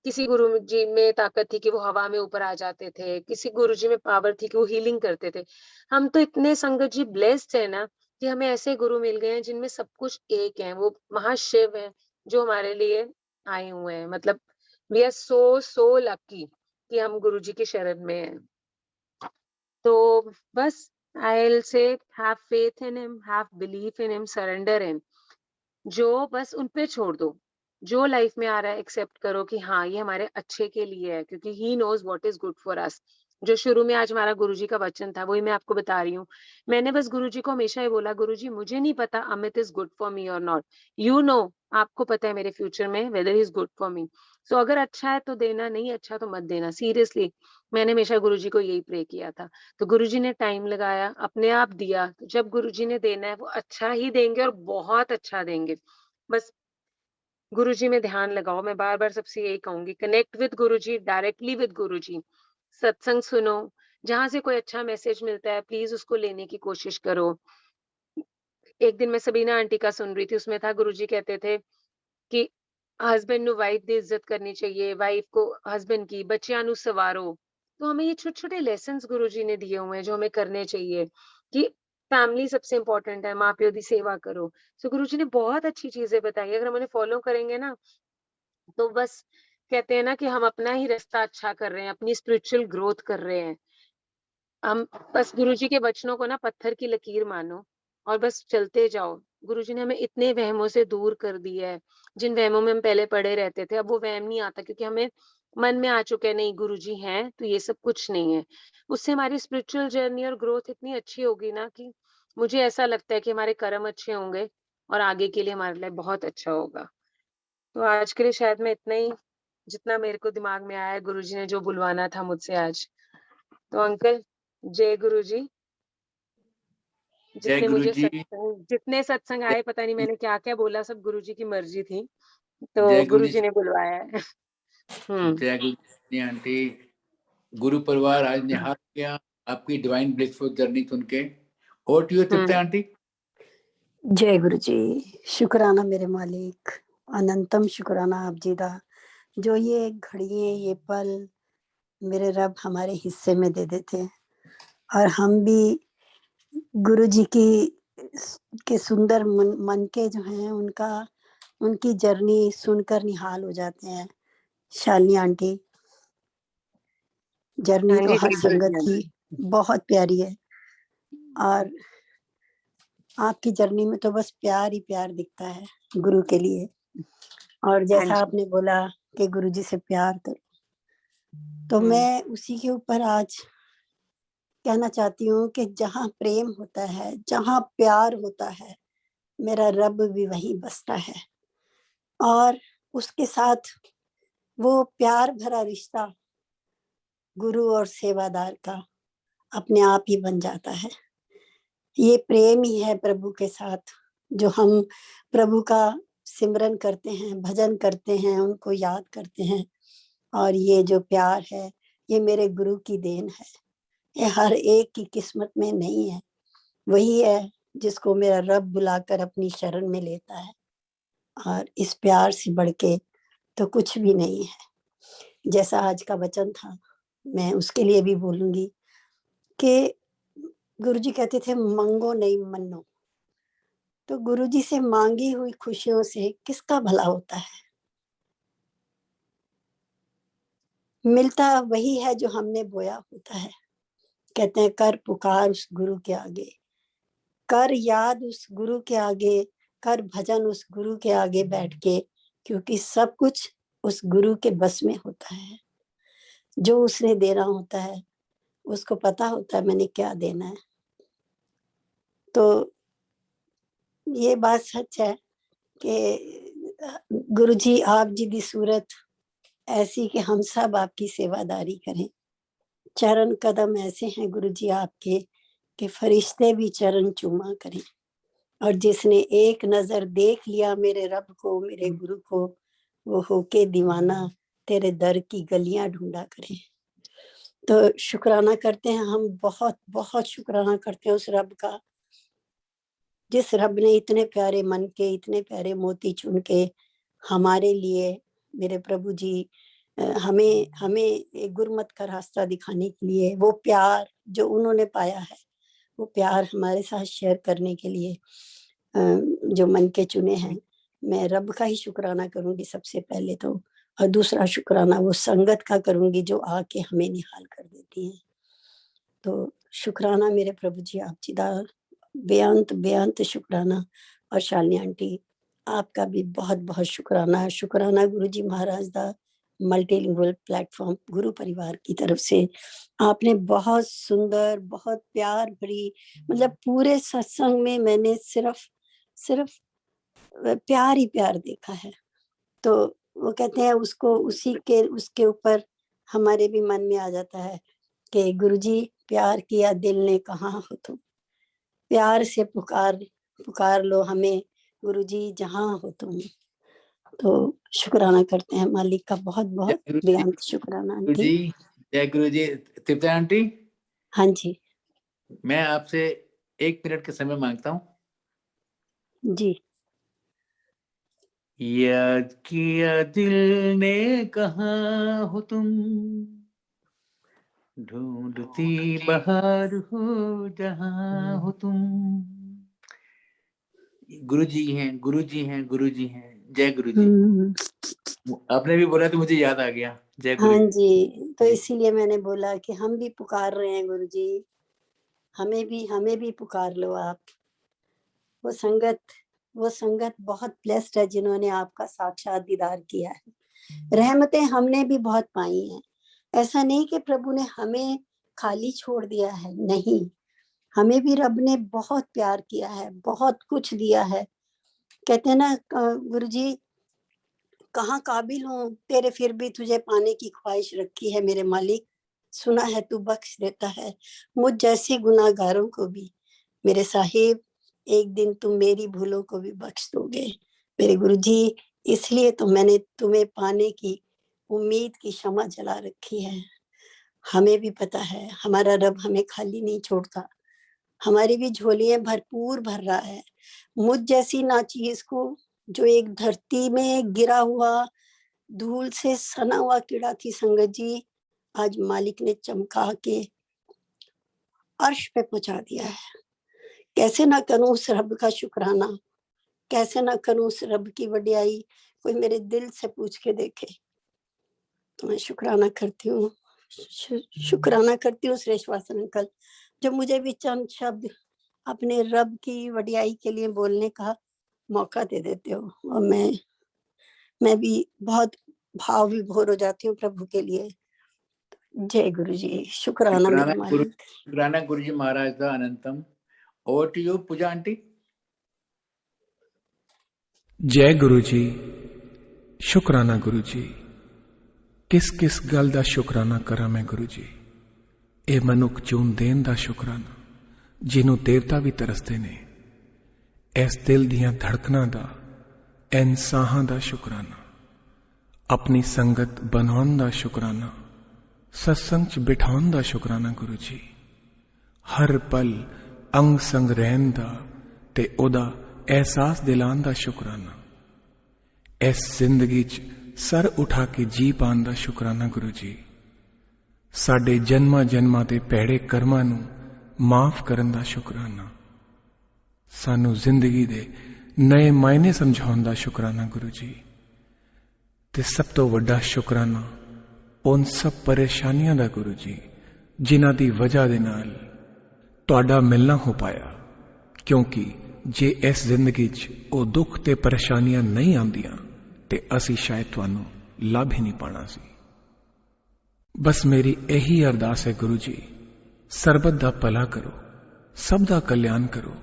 Speaker 2: किसी गुरुजी में ताकत थी कि वो हवा में ऊपर आ जाते थे। किसी गुरुजी में पावर थी कि वो हीलिंग करते थे। हम तो इतने संगत जी ब्लेस्ड हैं ना, कि हमें ऐसे गुरु मिल गए हैं जिनमें सब कुछ एक है। वो महाशिव हैं जो हमारे लिए आए हुए हैं। मतलब वी आर सो लकी कि हम गुरुजी की शरण में हैं। तो बस I will say have faith in him, have belief in him, surrender him. जो बस उन पे छोड़ दो। जो लाइफ में आ रहा है एक्सेप्ट करो कि हाँ, ये हमारे अच्छे के लिए है, क्योंकि he knows what is good for us. जो शुरू में आज हमारा गुरुजी का वचन था, वही मैं आपको बता रही हूँ। मैंने बस गुरुजी को हमेशा ये बोला, "गुरुजी, मुझे नहीं पता अमित इज़ गुड फॉर मी और नॉट। यू नो, आपको पता है मेरे फ्यूचर में whether he is good for me. So अगर अच्छा है तो देना, नहीं अच्छा तो मत देना।" सीरियसली, मैंने हमेशा गुरुजी को यही प्रे किया था। तो गुरुजी ने टाइम लगाया, अपने आप दिया। तो जब गुरुजी ने देना है, वो अच्छा ही देंगे और बहुत अच्छा देंगे। बस गुरुजी में ध्यान लगाओ। मैं बार-बार सबसे यही कहूँगी, connect with Guruji, directly with Guruji. सत्संग सुनो, जहाँ से कोई अच्छा मैसेज मिलता है प्लीज़ उसको लेने की कोशिश करो। एक दिन मैं सबीना आंटी का सुन रही थी, उसमें था गुरुजी कहते थे कि हस्बैंड ਨੂੰ ਵਾਈਫ ਦੀ ਇੱਜ਼ਤ करनी चाहिए, वाइफ को हस्बैंड की, ਬੱਚਿਆਂ ਨੂੰ ਸਵਾਰੋ। तो हमें ये छोटे-छोटे लेसन्स गुरुजी ने दिए हुए हैं जो हमें करने चाहिए, कि फैमिली सबसे इम्पोर्टेंट है, माँ-प्यो की सेवा करो। सो गुरुजी ने बहुत अच्छी चीज़ें बताई हैं, अगर हम उन्हें फॉलो करेंगे ना, तो बस कहते हैं ना कि हम अपना ही रास्ता अच्छा कर रहे हैं, अपनी स्पिरिचुअल ग्रोथ कर रहे हैं। हम बस गुरुजी के वचनों को ना पत्थर की लकीर मानो और बस चलते जाओ। गुरुजी ने हमें इतने वहमों से दूर कर दिया है, जिन वहमों में हम पहले पड़े रहते थे, अब वो वहम नहीं आता, क्योंकि हमें मन में आ चुका है नहीं गुरुजी हैं, तो ये सब कुछ नहीं है। उससे हमारी स्पिरिचुअल जर्नी और ग्रोथ इतनी अच्छी होगी ना, कि मुझे ऐसा लगता है कि हमारे कर्म अच्छे होंगे और आगे के लिए हमारे लिए बहुत अच्छा होगा। तो आज के लिए शायद मैं इतना ही, जितना मेरे को दिमाग में आया है, गुरुजी ने जो बुलवाना था मुझसे आज। तो अंकल, जय गुरुजी।
Speaker 1: जय गुरु जी।
Speaker 2: जितने सत्संग
Speaker 1: जय
Speaker 2: आए, पता नहीं
Speaker 1: गुरु
Speaker 2: मैंने क्या-क्या बोला, सब गुरुजी की मर्ज़ी थी।
Speaker 1: जय
Speaker 2: तो
Speaker 1: गुरु
Speaker 2: गुरुजी
Speaker 1: जी।
Speaker 2: ने बुलवाया है। हुँ।
Speaker 1: जय गुरु जी आंटी। गुरु परिवार आज निहाल गया। आपकी डिवाइन ब्लिसफुल जर्नी सुन के। और टू यू तृप्ता आंटी।
Speaker 3: जय गुरु जी, शुक्राना मेरे मालिक, अनंतम शुक्राना आप जी दा, जो ये घड़ियां ये पल मेरे रब हमारे हिस्से में दे देते, और हम भी गुरु जी की के सुंदर मन के जो हैं उनकी जर्नी सुनकर निहाल हो जाते हैं। शालिनी आंटी, जर्नी तो हर संगत की बहुत प्यारी है, और आपकी जर्नी में तो बस प्यार ही प्यार दिखता है गुरु के लिए। और जैसा आपने बोला कि गुरु जी से प्यार करो, तो मैं उसी के ऊपर आज कहना चाहती हूँ कि जहाँ प्रेम होता है, जहाँ प्यार होता है, मेरा रब भी वहीं बसता है, और उसके साथ वो प्यार भरा रिश्ता गुरु और सेवादार का अपने आप ही बन जाता है। ये प्रेम ही है प्रभु के साथ, जो हम प्रभु का सिमरन करते हैं, भजन करते हैं, उनको याद करते हैं, और ये जो प्यार है ये मेरे गुरु की देन है। ये हर एक की किस्मत में नहीं है, वही है जिसको मेरा रब बुलाकर अपनी शरण में लेता है, और इस प्यार से बढ़ के तो कुछ भी नहीं है। जैसा आज का वचन था, मैं उसके लिए भी बोलूंगी कि गुरुजी कहते थे मंगो नहीं मन्नो, तो गुरुजी से मांगी हुई खुशियों से किसका भला होता है। मिलता वही है जो हमने बोया होता है। कहते हैं कर पुकार उस गुरु के आगे, कर याद उस गुरु के आगे, कर भजन उस गुरु के आगे बैठ के, क्योंकि सब कुछ उस गुरु के बस में होता है। जो उसने देना होता है उसको पता होता है मैंने क्या देना है। तो ये बात सच है कि गुरु जी आप जी दी सूरत ऐसी कि हम सब आपकी सेवादारी करें। चरण कदम ऐसे हैं गुरु जी आपके कि फरिश्ते भी चरण चूमा करें, और जिसने एक नजर देख लिया मेरे रब को, मेरे गुरु को, वो होके दीवाना तेरे दर की गलियां ढूंढा करे। तो शुक्राना करते हैं हम, बहुत बहुत शुक्राना करते हैं उस रब का, जिस रब ने इतने प्यारे मन के, इतने प्यारे मोती चुन के हमारे लिए, मेरे प्रभु जी हमें हमें एक गुरमत का रास्ता दिखाने के लिए, वो प्यार जो उन्होंने पाया है, वो प्यार हमारे साथ शेयर करने के लिए जो मन के चुने हैं। मैं रब का ही शुक्राना करूंगी सबसे पहले तो, और दूसरा शुक्राना वो संगत का करूंगी जो आके हमें निहाल कर देती है। तो शुक्राना मेरे प्रभु जी आप जी दा, बेअंत बेअंत शुक्राना। और शालिनी आंटी आपका भी बहुत बहुत शुक्राना। शुक्राना गुरु जी महाराज दा, मल्टीलिंगुअल प्लेटफॉर्म गुरु परिवार की तरफ से आपने बहुत सुंदर, बहुत प्यार भरी, मतलब पूरे सत्संग में मैंने सिर्फ प्यार ही प्यार देखा है। तो वो कहते हैं उसको उसके ऊपर हमारे भी मन में आ जाता है कि गुरुजी प्यार किया दिल ने कहाँ हो तुम, प्यार से पुकार लो हमें गुरुजी जहाँ हो तुम। तो शुक्राना करते हैं मालिक का, बहुत बहुत बेअंत शुक्राना आंटी।
Speaker 1: जय गुरु जी। तृप्ता आंटी,
Speaker 3: हाँ जी,
Speaker 1: मैं आपसे 1 मिनट का समय मांगता हूँ
Speaker 3: जी।
Speaker 1: याद किया दिल ने कहाँ हो तुम, ढूंढती बहार हो जहाँ हो तुम। गुरु जी हैं, गुरु जी हैं, गुरु जी हैं। जय गुरु जी। आपने भी बोला तो मुझे याद आ गया। जय गुरु
Speaker 3: हाँ जी, तो इसीलिए मैंने बोला कि हम भी पुकार रहे हैं गुरु जी, हमें भी पुकार लो आप। वो संगत बहुत ब्लेस्ड है जिन्होंने आपका साक्षात दीदार किया है। रहमतें हमने भी बहुत पाई हैं। ऐसा नहीं कि प्रभु ने हमें खाली छोड़ दिया है, नहीं, हमें भी रब ने बहुत प्यार किया है, बहुत कुछ दिया है। कहते हैं ना गुरुजी, कहाँ काबिल हूँ तेरे फिर भी तुझे पाने की ख्वाहिश रखी है मेरे मालिक, सुना है तू बख्श देता है मुझ जैसे गुनाहगारों को भी। मेरे साहिब, एक दिन तुम मेरी भूलों को भी बख्श दोगे मेरे गुरुजी, इसलिए तो मैंने तुम्हें पाने की उम्मीद की शमा जला रखी है। हमें भी पता है हमारा रब हमें खाली नहीं छोड़ता, हमारी भी झोलियां भरपूर भर रहा है। मुझ जैसी नाचीज को, जो एक धरती में गिरा हुआ धूल से सना हुआ कीड़ा थी संगत जी, आज मालिक ने चमका के अर्श पे पहुंचा दिया है। कैसे ना करूं उस रब का शुक्राना, कैसे ना करूं उस रब की वडियाई। कोई मेरे दिल से पूछ के देखे तो मैं शुक्राना करती हूँ, शुक्राना करती हूँ श्रेष्ठवासन अंकल, जो मुझे भी चंद शब्द अपने रब की वडियाई के लिए बोलने का मौका दे देते हो। और मैं भी बहुत भाव विभोर हो जाती हूँ प्रभु के लिए। जय गुरु जी, शुक्राना मेरे मालिक।
Speaker 1: शुक्राना गुरु जी महाराज का अनंतम। Over to you Pooja aunty.
Speaker 4: जय गुरु जी, शुक्राना गुरु जी। किस किस गल दा शुक्राना करा मैं गुरु जी। ए मनुख चून देन दा शुक्राना, जिन्हों देवता भी तरसते ने। इस दिल दियां धड़कनां दा, इन साहां दा शुक्राना। अपनी संगत बनाउण दा शुक्राना, सत्संग च बिठाउण दा शुक्राना गुरु जी। हर पल अंग संग रहन दा ते ओदा एहसास दिलान दा शुक्राना। इस जिंदगी च सर उठा के जी पान दा शुक्राना गुरु जी। साडे जन्मां जन्मां दे भैड़े कर्मां नूं माफ करन दा शुक्राना। सानू जिंदगी दे नए मायने समझाउण दा शुक्राना गुरु जी। ते सब तो वड्डा शुक्राना उन सब परेशानियां दा गुरु जी, जिन्हां दी वजह दे नाल तुहाडा मिलना हो पाया। क्योंकि जे इस जिंदगी च ओ दुख ते परेशानियां नहीं आंदियां ते असी शायद तुहानू लाभ ही नहीं पाना सी। बस मेरी यही अरदास है गुरु जी, सरबत दा भला करो, सब दा कल्याण करो।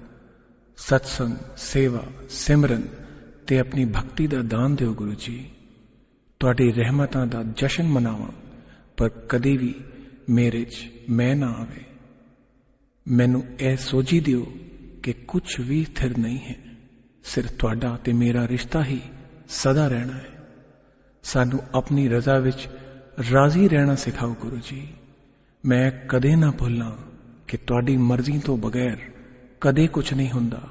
Speaker 4: सत्संग, सेवा, सिमरन ते अपनी भक्ति दा दान दिओ गुरु जी। तुहाडी रहमतां दा जशन मनावां, पर कदी भी मेरे च मैं ना आवे। मैनू ए सोझी दिओ कि कुछ भी स्थिर नहीं है, सिर्फ तुहाडा ते मेरा रिश्ता ही सदा रहना है। सानू अपनी रजा विच राजी रहना सिखाओ गुरु जी। मैं कदे ना भुल्लां कि तुहाडी मर्जी तो बगैर कदे कुछ नहीं हुंदा।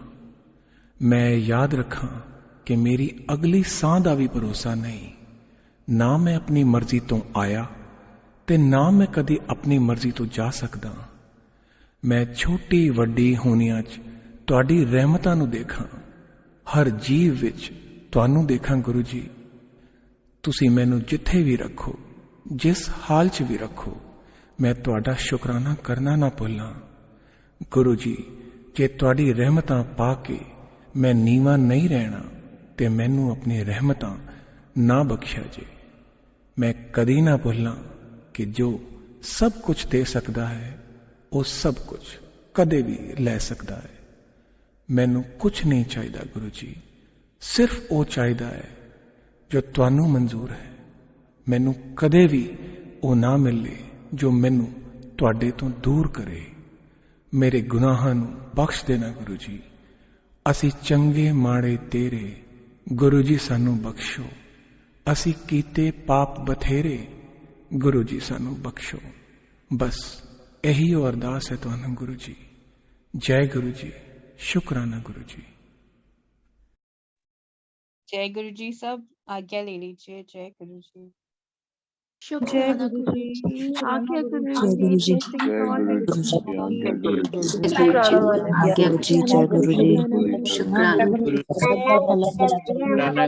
Speaker 4: मैं याद रखां कि मेरी अगली सांह दा भी भरोसा नहीं। ना मैं अपनी मर्जी तो आया ते ना मैं कदी अपनी मर्जी तो जा सकदा। मैं छोटी वड्डी होनियां च तुहाडी रहमतां नूं देखां, हर जीव विच तुहानू देखां गुरु जी। तुसी मैनू जिथे भी रखो, जिस हाल च भी रखो, मैं तुहाडा शुकराना करना ना भुल्लां। गुरु जी, जे तुहाडी रहमतां पा के मैं नीवा नहीं रहना ते मैनू अपनी रहमतां ना बख्शा जे। मैं कदी ना भुल्लां कि जो सब कुछ दे सकदा है, वो सब कुछ कदे भी लै सकदा है। मैनू कुछ नहीं चाहिदा गुरु जी, सिर्फ वो चाहिदा है जो तुहानू मंजूर है। मैनू कदे भी वो ना मिले जो मैनू तुहाडे तो दूर करे। मेरे गुनाहां नू बख्श देना गुरु जी। असी चंगे माड़े तेरे, गुरु जी सानू बख्शो। असी कीते पाप बथेरे, गुरु जी सानू बख्शो। बस यही ओ अरदास है तुहानू गुरु जी। जय गुरु जी, शुक्राना गुरु जी।
Speaker 5: जय गुरु जी। सब आज्ञा ले लीजिए। जय गुरु जी।
Speaker 6: शुक्राना गुरु जी, आज्ञा गुरु
Speaker 7: जय गुरु जी,
Speaker 6: जी,
Speaker 7: गुरु जी,
Speaker 6: शुक्राना वाले
Speaker 7: आज्ञा गुरु जी, जय गुरु जी,
Speaker 6: शुक्राना
Speaker 7: शुक्राना
Speaker 1: शुक्राना